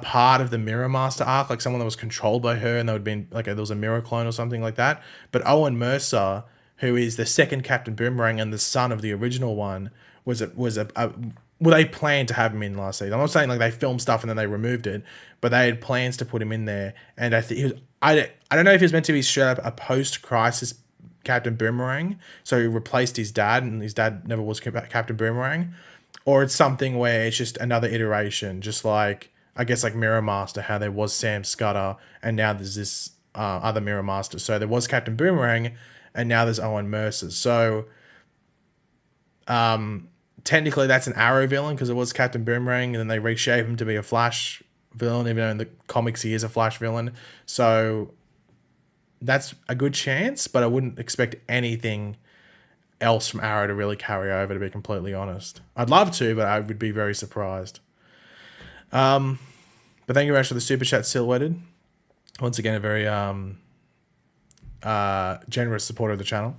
part of the Mirror Master arc, like someone that was controlled by her, and there would been like there was a mirror clone or something like that. But Owen Mercer, who is the second Captain Boomerang and the son of the original one, was they planned to have him in last season. I'm not saying like they filmed stuff and then they removed it, but they had plans to put him in there. And I think I don't know if he was meant to be straight up a post-crisis Captain Boomerang, so he replaced his dad, and his dad never was Captain Boomerang, or it's something where it's just another iteration, just like I guess like Mirror Master, how there was Sam Scudder, and now there's this other Mirror Master. So there was Captain Boomerang, and now there's Owen Mercer. So technically that's an Arrow villain because it was Captain Boomerang, and then they reshape him to be a Flash villain, even though in the comics he is a Flash villain. So that's a good chance, but I wouldn't expect anything else from Arrow to really carry over, to be completely honest. I'd love to, but I would be very surprised. But thank you very much for the super chat, Silhouetted. Once again, a very generous supporter of the channel.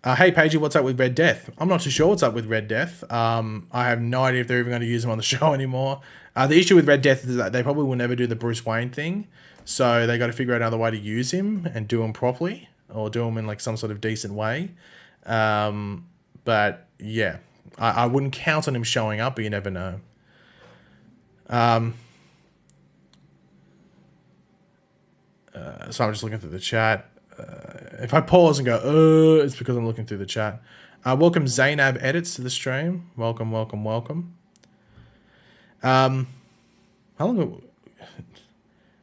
Hey, Pagey, what's up with Red Death? I'm not too sure what's up with Red Death. I have no idea if they're even going to use him on the show anymore. The issue with Red Death is that they probably will never do the Bruce Wayne thing. So they got to figure out another way to use him and do him properly, or do him in like some sort of decent way. But yeah, I wouldn't count on him showing up, but you never know. So I'm just looking through the chat. If I pause and go, it's because I'm looking through the chat. Welcome Zainab Edits to the stream. Welcome, welcome, welcome. How long?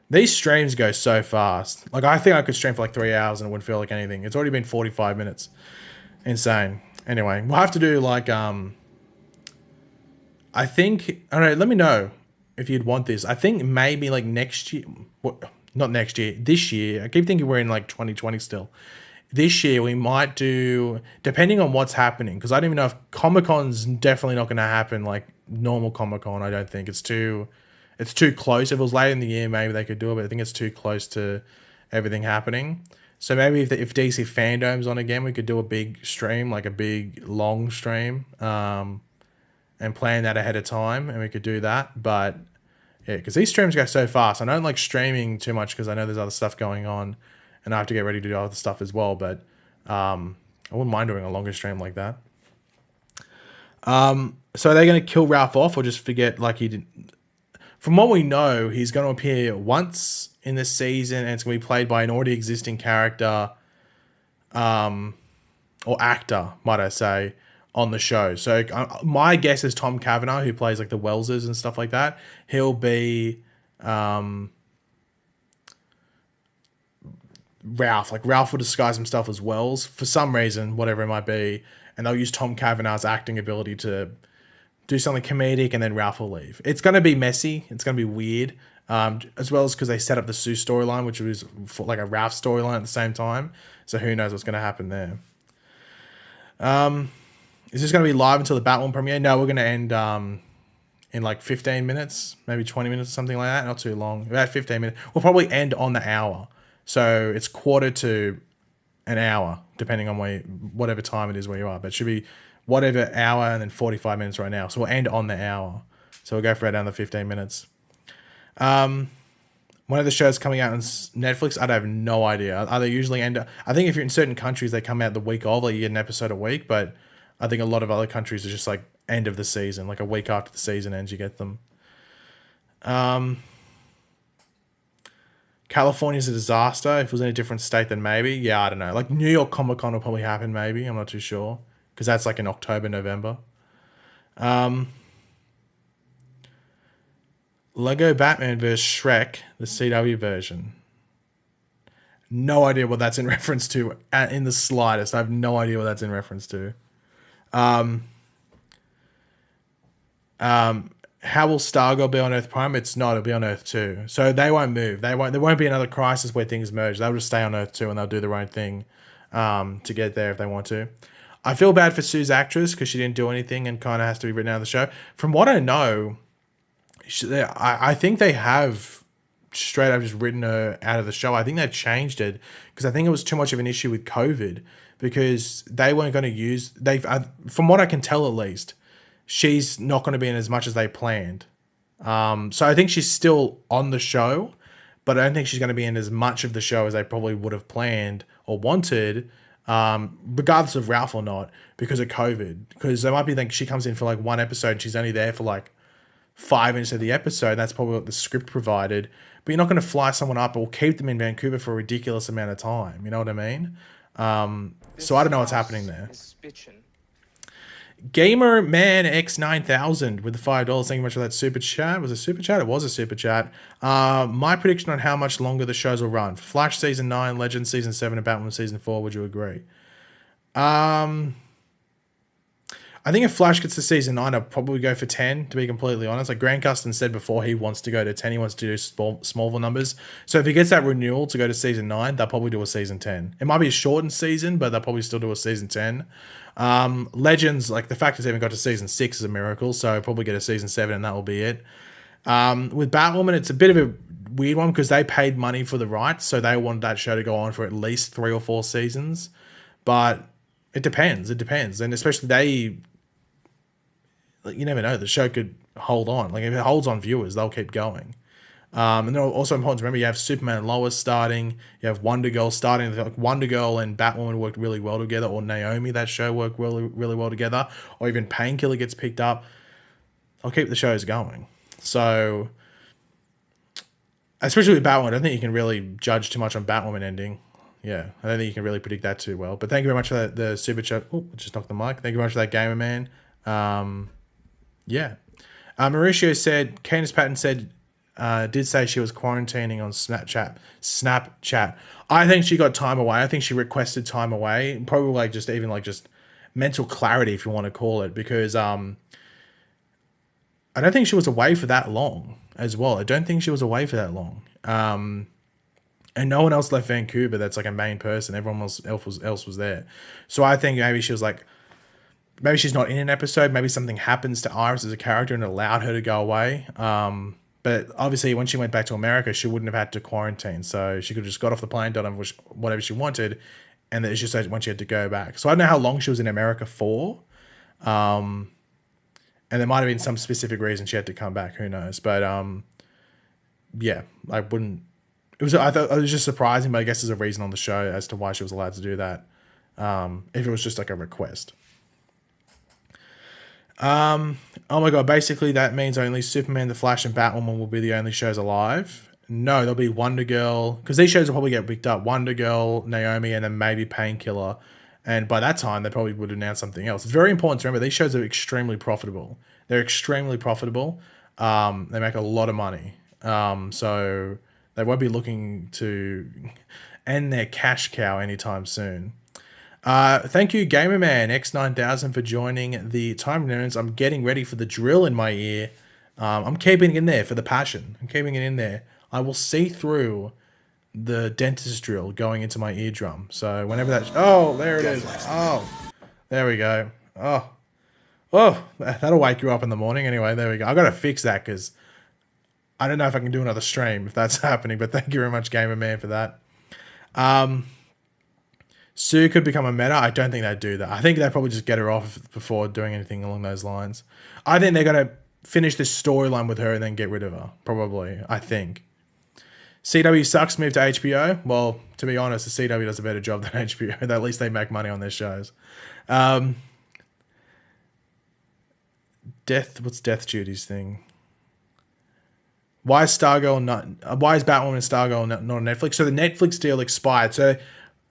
These streams go so fast. Like, I think I could stream for like 3 hours and it wouldn't feel like anything. It's already been 45 minutes. Insane. Anyway, we'll have to do like, I think, I don't know, let me know if you'd want this. I think maybe like next year, not next year, this year. I keep thinking we're in like 2020 still. This year we might do, depending on what's happening, because I don't even know if Comic-Con's definitely not going to happen like normal Comic-Con. I don't think it's too close. If it was later in the year, maybe they could do it, but I think it's too close to everything happening. So maybe if DC Fandom's on again, we could do a big stream, like a big long stream, and plan that ahead of time, and we could do that. But yeah, because these streams go so fast. I don't like streaming too much because I know there's other stuff going on, and I have to get ready to do other stuff as well. But I wouldn't mind doing a longer stream like that. So are they going to kill Ralph off, or just forget like he did? From what we know, he's going to appear once in this season, and it's going to be played by an already existing character, or actor, might I say, on the show. So my guess is Tom Cavanaugh, who plays like the Welleses and stuff like that. He'll be Ralph. Like Ralph will disguise himself as Wells for some reason, whatever it might be, and they'll use Tom Cavanaugh's acting ability to do something comedic, and then Ralph will leave. It's going to be messy. It's going to be weird. as well as because they set up the Sue storyline, which was for like a Ralph storyline at the same time. So who knows what's going to happen there. Is this going to be live until the Batwoman premiere? No, we're going to end in like 15 minutes, maybe 20 minutes, something like that. Not too long, about 15 minutes. We'll probably end on the hour. So it's quarter to an hour, depending on whatever time it is where you are. But it should be whatever hour and then 45 minutes right now. So we'll end on the hour. So we'll go for around the 15 minutes. One of the shows coming out on Netflix, I have no idea. Are they usually end? I think if you're in certain countries, they come out the week of, like you get an episode a week. But I think a lot of other countries are just like end of the season, like a week after the season ends, you get them. California's a disaster. If it was in a different state, then maybe. Yeah, I don't know. Like New York Comic Con will probably happen, maybe. I'm not too sure. Because that's like in October, November. Lego Batman vs. Shrek, the CW version. No idea what that's in reference to in the slightest. I have no idea what that's in reference to. How will Stargirl be on Earth Prime? It's not. It'll be on Earth 2. So they won't move. There won't be another crisis where things merge. They'll just stay on Earth 2 and they'll do their own thing to get there if they want to. I feel bad for Sue's actress because she didn't do anything and kind of has to be written out of the show. From what I know, I think they have straight up just written her out of the show. I think they've changed it because I think it was too much of an issue with COVID because they weren't going to use... From what I can tell at least, she's not going to be in as much as they planned. So I think she's still on the show, but I don't think she's going to be in as much of the show as they probably would have planned or wanted, regardless of Ralph or not, because of COVID. Because they might be thinking she comes in for like one episode and she's only there for like 5 minutes of the episode. That's probably what the script provided. But you're not going to fly someone up or keep them in Vancouver for a ridiculous amount of time. You know what I mean? So I don't know what's happening there. Gamer Man X9000 with the $5. Thank you very much for that super chat. Was it a super chat? It was a super chat. My prediction on how much longer the shows will run. Flash Season 9, Legends Season 7, and Batwoman Season 4. Would you agree? I think if Flash gets to Season 9, I'll probably go for 10, to be completely honest. Like Grant Gustin said before, he wants to go to 10. He wants to do Smallville numbers. So if he gets that renewal to go to Season 9, they'll probably do a Season 10. It might be a shortened season, but they'll probably still do a Season 10. Legends, like the fact it's even got to Season 6 is a miracle, so probably get a Season 7 and that will be it. With Batwoman, it's a bit of a weird one because they paid money for the rights, so they wanted that show to go on for at least 3 or 4 seasons. But it depends. And especially you never know, the show could hold on. Like if it holds on viewers, they'll keep going. And they're also important to remember, you have Superman and Lois starting, you have Wonder Girl starting. Like Wonder Girl and Batwoman worked really well together, or Naomi, that show worked really, really well together, or even Painkiller gets picked up. I'll keep the shows going. So, especially with Batwoman, I don't think you can really judge too much on Batwoman ending. Yeah, I don't think you can really predict that too well. But thank you very much for the super chat. Oh, just knocked the mic. Thank you very much for that, Gamer Man. Yeah. Mauricio said, Candace Patton said, did say she was quarantining on Snapchat. I think she got time away. I think she requested time away. Probably just mental clarity, if you want to call it, because I don't think she was away for that long as well. I don't think she was away for that long. And no one else left Vancouver that's like a main person. Everyone else was there. So I think maybe she was like, maybe she's not in an episode. Maybe something happens to Iris as a character and allowed her to go away. But obviously when she went back to America, she wouldn't have had to quarantine. So she could have just got off the plane, done whatever she wanted. And it's just when she had to go back. So I don't know how long she was in America for. And there might have been some specific reason she had to come back. Who knows? But yeah, I wouldn't. I thought it was just surprising, but I guess there's a reason on the show as to why she was allowed to do that. If it was just like a request. Oh my god, basically that means only Superman, The Flash, and Batwoman will be the only shows alive. No, there'll be Wonder Girl, because these shows will probably get picked up. Wonder Girl, Naomi, and then maybe Painkiller. And by that time, they probably would announce something else. It's very important to remember, these shows are extremely profitable. They're extremely profitable. They make a lot of money. So they won't be looking to end their cash cow anytime soon. Thank you, Gamerman X9000, for joining the Time Nerds. I'm getting ready for the drill in my ear. I'm keeping it in there for the passion. I'm keeping it in there. I will see through the dentist drill going into my eardrum. So whenever that... Oh, there it is. Oh, there we go. Oh, that'll wake you up in the morning. Anyway, there we go. I got to fix that because I don't know if I can do another stream if that's happening, but thank you very much, Gamer Man, for that. Sue could become a meta. I don't think they'd do that. I think they'd probably just get her off before doing anything along those lines. I think they're going to finish this storyline with her and then get rid of her. Probably, I think. CW sucks, move to HBO. Well, to be honest, the CW does a better job than HBO. At least they make money on their shows. What's Death Duty's thing? Why is Stargirl not? Why is Batwoman and Stargirl not on Netflix? So the Netflix deal expired. So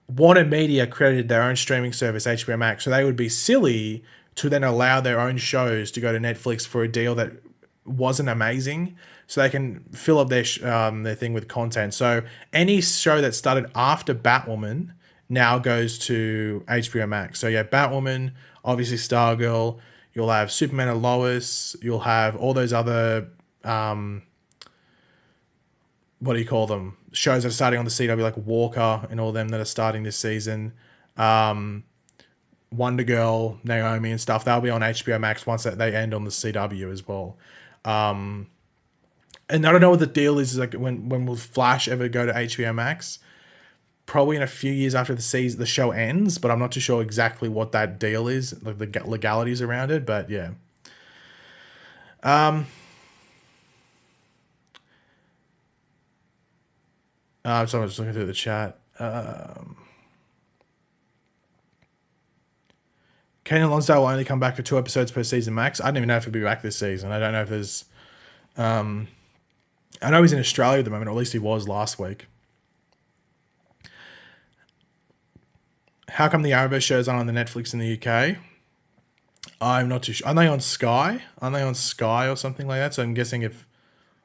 Warner Media created their own streaming service, HBO Max. So they would be silly to then allow their own shows to go to Netflix for a deal that wasn't amazing. So they can fill up their thing with content. So any show that started after Batwoman now goes to HBO Max. So yeah, Batwoman, obviously Stargirl. You'll have Superman and Lois. You'll have all those other what do you call them? Shows that are starting on the CW, like Walker and all them that are starting this season. Wonder Girl, Naomi and stuff. They'll be on HBO Max once they end on the CW as well. And I don't know what the deal is like when will Flash ever go to HBO Max? Probably in a few years after the show ends, but I'm not too sure exactly what that deal is, like the legalities around it. But yeah. So I'm just looking through the chat. Kane Lonsdale will only come back for 2 episodes per season max. I don't even know if he'll be back this season. I don't know if there's... I know he's in Australia at the moment, or at least he was last week. How come the Arrowverse shows aren't on the Netflix in the UK? I'm not too sure. Are they on Sky? Are they on Sky or something like that? So I'm guessing I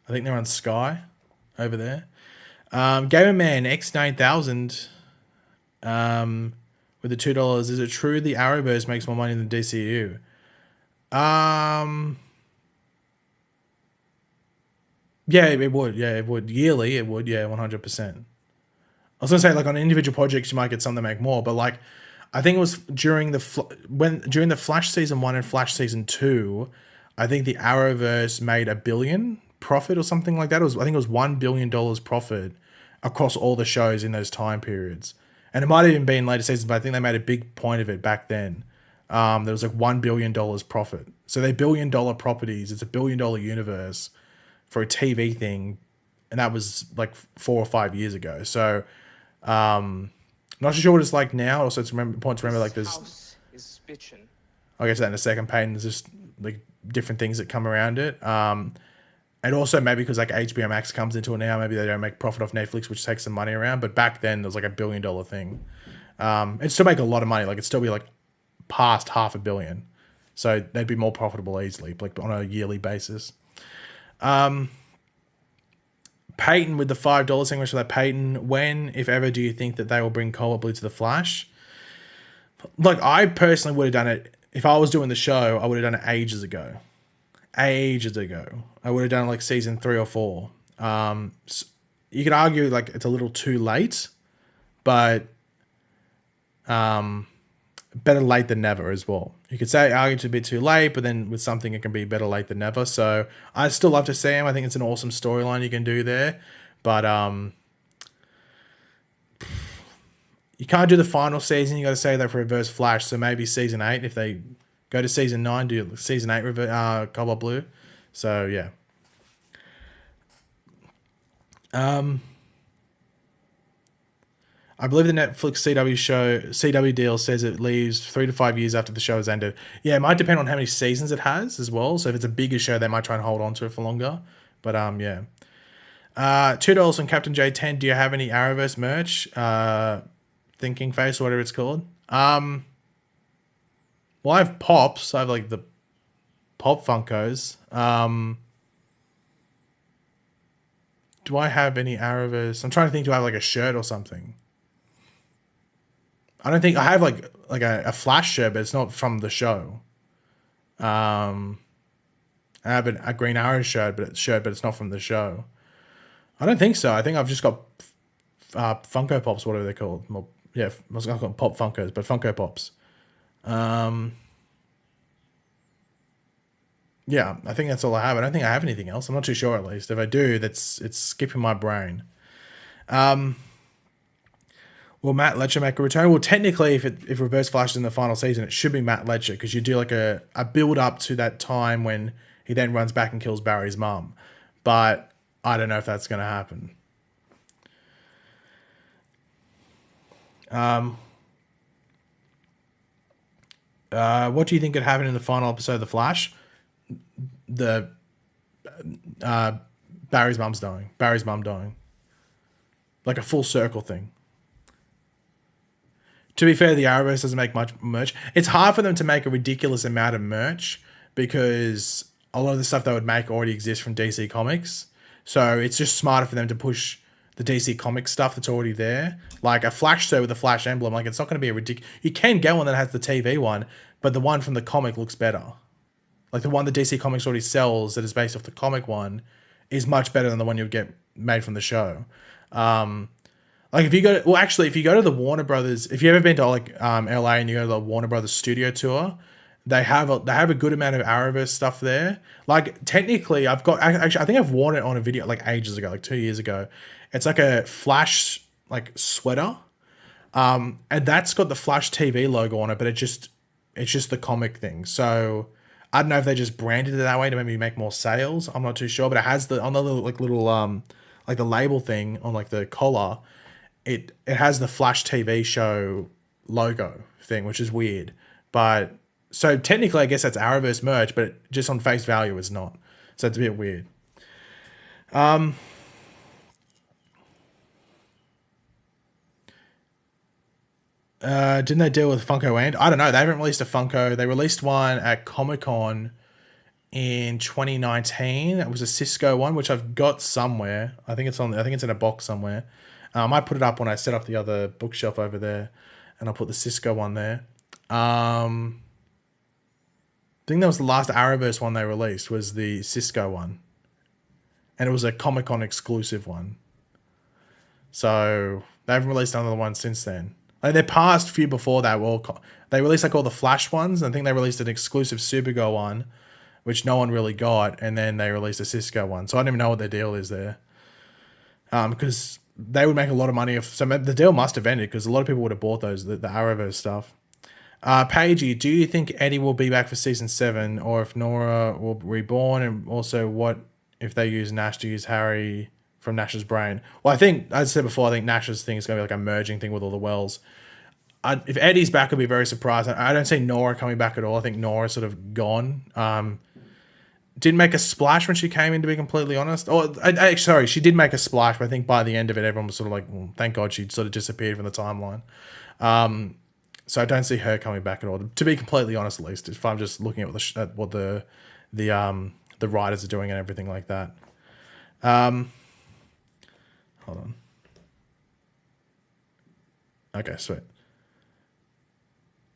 think they're on Sky over there. Gamer Man X9000 with the $2. Is it true the Arrowverse makes more money than DCU? Yeah, it would. Yeah, it would. Yearly, it would. Yeah, 100%. I was gonna say, like, on individual projects, you might get some that make more, but like, I think it was during the Flash season 1 and Flash season 2, I think the Arrowverse made $1 billion profit or something like that. I think it was $1 billion profit across all the shows in those time periods, and it might have even been later seasons, but I think they made a big point of it back then. There was like $1 billion profit. So they're $1 billion properties. It's a $1 billion universe for a TV thing, and that was like 4 or 5 years ago. So not sure what it's like now. Also, it's important to remember, like, there's House is bitchin'. I'll get to that in a second. Pain, there's just like different things that come around it. And also maybe because like HBO Max comes into it now, maybe they don't make profit off Netflix, which takes some money around. But back then, there was like $1 billion thing. It'd still make a lot of money. Like, it'd still be like past $500 million. So they'd be more profitable easily, like on a yearly basis. Peyton with the $5 thing, which for that Peyton, when, if ever, do you think that they will bring Cobalt Blue to the Flash? Like, I personally would have done it if I was doing the show. I would have done it ages ago. Ages ago. I would have done like season 3 or 4. So you could argue like it's a little too late, but better late than never as well. You could say argue it's a bit too late, but then with something it can be better late than never. So I still love to see him. I think it's an awesome storyline you can do there, but you can't do the final season. You got to save that for Reverse Flash. So maybe season 8, if they go to season 9, do season 8 Cobalt Blue. So yeah. I believe the Netflix CW deal says it leaves 3 to 5 years after the show has ended. Yeah, it might depend on how many seasons it has as well. So if it's a bigger show, they might try and hold on to it for longer. But yeah. $2 from Captain J10. Do you have any Arrowverse merch? Thinking Face or whatever it's called. Well, I have Pops. I have like the Pop Funkos. Do I have any Arrowverse? I'm trying to think. Do I have like a shirt or something? I don't think I have like a Flash shirt, but it's not from the show. I have a Green Arrow shirt, but it's not from the show. I don't think so. I think I've just got Funko Pops, whatever they're called. Well, yeah, I was going to call them Pop Funkos, but Funko Pops. Yeah, I think that's all I have. I don't think I have anything else. I'm not too sure, at least. If I do, it's skipping my brain. Will Matt Ledger make a return? Well, technically, if Reverse Flash is in the final season, it should be Matt Ledger, because you do like a build up to that time when he then runs back and kills Barry's mum. But I don't know if that's going to happen. What do you think could happen in the final episode of The Flash? The Barry's mum dying. Like a full circle thing. To be fair, the Arrowverse doesn't make much merch. It's hard for them to make a ridiculous amount of merch because a lot of the stuff they would make already exists from DC Comics. So it's just smarter for them to push the DC Comics stuff that's already there. Like a Flash show with a Flash emblem. Like, it's not going to be a ridiculous... You can get one that has the TV one, but the one from the comic looks better. Like, the one that DC Comics already sells that is based off the comic one is much better than the one you'd get made from the show. Like, if you go to, well, actually, if you go to the Warner Brothers, if you've ever been to like LA and you go to the Warner Brothers studio tour, they have a good amount of Arrowverse stuff there. Like, technically, actually, I think I've worn it on a video like ages ago, like 2 years ago. It's like a Flash like sweater, and that's got the Flash TV logo on it, but it's just the comic thing. So I don't know if they just branded it that way to maybe make more sales. I'm not too sure, but it has on the little like the label thing on like the collar. It has the Flash TV show logo thing, which is weird. But so technically, I guess that's Arrowverse merch, but just on face value, it's not. So it's a bit weird. Didn't they deal with Funko and I don't know. They haven't released a Funko. They released one at Comic-Con in 2019. It was a Cisco one, which I've got somewhere. I think it's in a box somewhere. I might put it up when I set up the other bookshelf over there, and I'll put the Cisco one there. I think that was the last Arrowverse one they released, was the Cisco one. And it was a Comic-Con exclusive one. So they haven't released another one since then. Like, their past few before that were they released like all the Flash ones. I think they released an exclusive Supergirl one, which no one really got, and then they released a Cisco one. So I don't even know what their deal is there. Because they would make a lot of money so the deal must have ended, because a lot of people would have bought those, the Arrowverse stuff. Pagey, do you think Eddie will be back for season 7, or if Nora will reborn? And also, what if they use Nash to use Harry from Nash's brain? Well, I think, as I said before, I think Nash's thing is going to be like a merging thing with all the Wells. If Eddie's back, I'll be very surprised. I don't see Nora coming back at all. I think Nora's sort of gone. Didn't make a splash when she came in, to be completely honest. Or, sorry, she did make a splash, but I think by the end of it, everyone was sort of like, well, thank God she sort of disappeared from the timeline. So I don't see her coming back at all, to be completely honest, at least, if I'm just looking at what the writers are doing and everything like that. Hold on. Okay, sweet.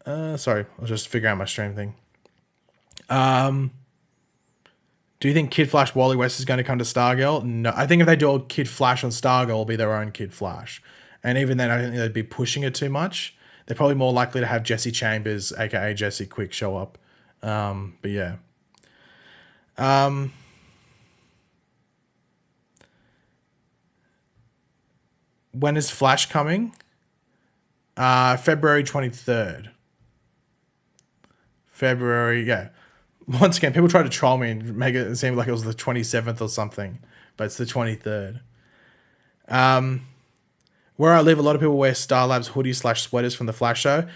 Sorry, I'll just figure out my stream thing. Do you think Kid Flash Wally West is going to come to Stargirl? No, I think if they do a Kid Flash on Stargirl, it'll be their own Kid Flash. And even then, I don't think they'd be pushing it too much. They're probably more likely to have Jesse Chambers, aka Jesse Quick, show up. But yeah. When is Flash coming? February 23rd. February, yeah. Once again, people try to troll me and make it seem like it was the 27th or something, but it's the 23rd. Where I live, a lot of people wear Star Labs hoodies / sweaters from the Flash show.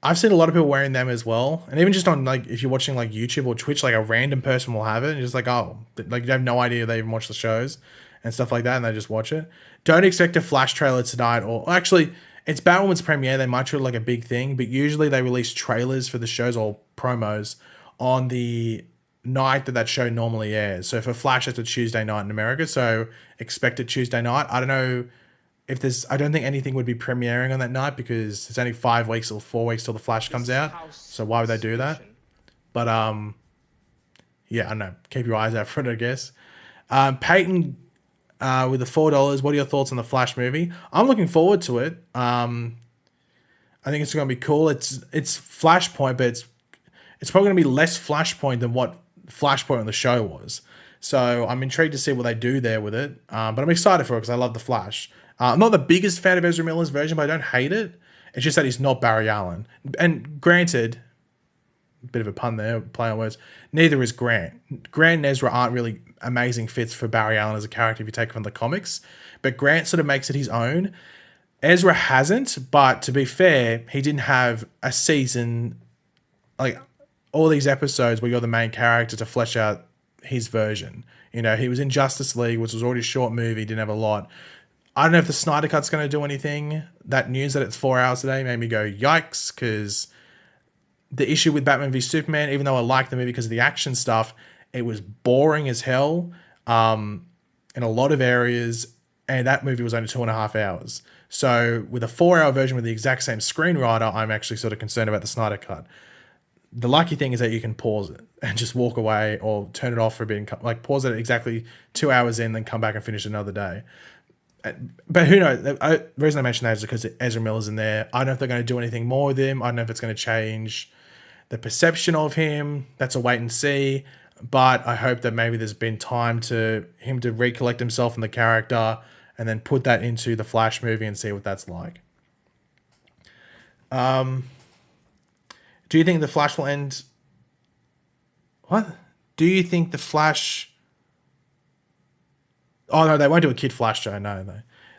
I've seen a lot of people wearing them as well. And even just on, like, if you're watching like YouTube or Twitch, like a random person will have it and you're just like, oh, like you have no idea they even watch the shows and stuff like that, and they just watch it. Don't expect a Flash trailer tonight, or actually, it's Batwoman's premiere. They might treat it like a big thing, but usually they release trailers for the shows or promos on the night that show normally airs. So for Flash, it's a Tuesday night in America, so expect it Tuesday night. I don't know if I don't think anything would be premiering on that night, because it's only 5 weeks or 4 weeks till the Flash comes out. So why would they do that? But yeah, I don't know. Keep your eyes out for it, I guess. Peyton with the $4. What are your thoughts on the Flash movie? I'm looking forward to it. I think it's going to be cool. It's Flashpoint, but it's probably going to be less Flashpoint than what Flashpoint on the show was. So I'm intrigued to see what they do there with it. But I'm excited for it because I love the Flash. I'm not the biggest fan of Ezra Miller's version, but I don't hate it. It's just that he's not Barry Allen. And granted, a bit of a pun there, play on words, neither is Grant. Grant and Ezra aren't really amazing fits for Barry Allen as a character if you take it from the comics. But Grant sort of makes it his own. Ezra hasn't, but to be fair, he didn't have a season, like all these episodes where you're the main character to flesh out his version. You know, he was in Justice League, which was already a short movie, didn't have a lot. I don't know if the Snyder Cut's going to do anything. That news that it's 4 hours today made me go, yikes, because the issue with Batman v Superman, even though I liked the movie because of the action stuff, it was boring as hell in a lot of areas, and that movie was only 2.5 hours. So with a 4-hour version with the exact same screenwriter, I'm actually sort of concerned about the Snyder Cut. The lucky thing is that you can pause it and just walk away or turn it off for a bit and like pause it exactly 2 hours in, then come back and finish another day. But who knows? The reason I mention that is because Ezra Miller's in there. I don't know if they're going to do anything more with him. I don't know if it's going to change the perception of him. That's a wait and see. But I hope that maybe there's been time to him to recollect himself in the character and then put that into the Flash movie and see what that's like. Do you think the Flash will end? What? Do you think the Flash? Oh no, they won't do a Kid Flash show. No.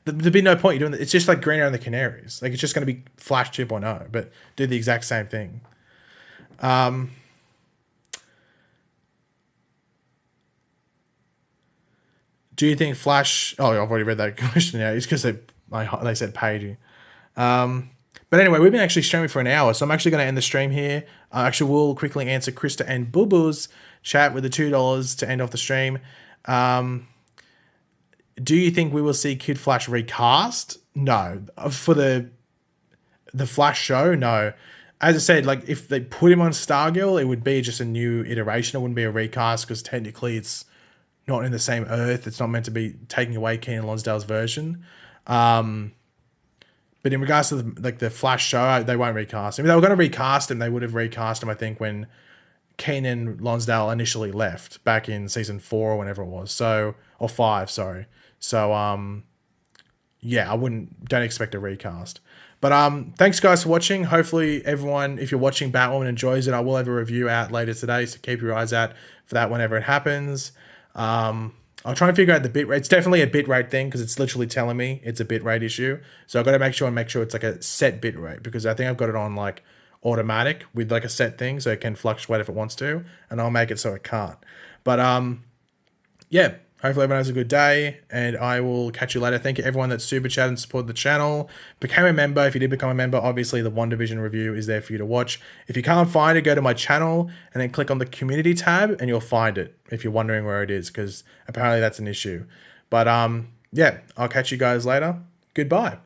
There'd be no point in doing that. It's just like Green Arrow and the Canaries. Like it's just going to be Flash 2.0, but do the exact same thing. Do you think Flash? Oh, I've already read that question now. It's because they said Pagey. But anyway, we've been actually streaming for an hour, so I'm actually going to end the stream here. I actually will quickly answer Krista and Boo Boo's chat with the $2 to end off the stream. Do you think we will see Kid Flash recast? No. For the Flash show, no. As I said, like if they put him on Stargirl, it would be just a new iteration. It wouldn't be a recast because technically it's not in the same Earth. It's not meant to be taking away Keenan Lonsdale's version. But in regards to the Flash show, they won't recast him. If they were going to recast him, they would have recast him, I think, when Keenan Lonsdale initially left back in season 4 or whenever it was. So, or 5, sorry. So, yeah, don't expect a recast. But thanks guys for watching. Hopefully everyone, if you're watching Batwoman, enjoys it. I will have a review out later today, so keep your eyes out for that whenever it happens. I'll try and figure out the bitrate. It's definitely a bitrate thing because it's literally telling me it's a bitrate issue. So I've got to make sure it's like a set bitrate because I think I've got it on like automatic with like a set thing so it can fluctuate if it wants to, and I'll make it so it can't. But yeah, hopefully everyone has a good day, and I will catch you later. Thank you everyone that super chatted and supported the channel. Became a member. If you did become a member, obviously the WandaVision review is there for you to watch. If you can't find it, go to my channel and then click on the community tab and you'll find it if you're wondering where it is, because apparently that's an issue. But yeah, I'll catch you guys later. Goodbye.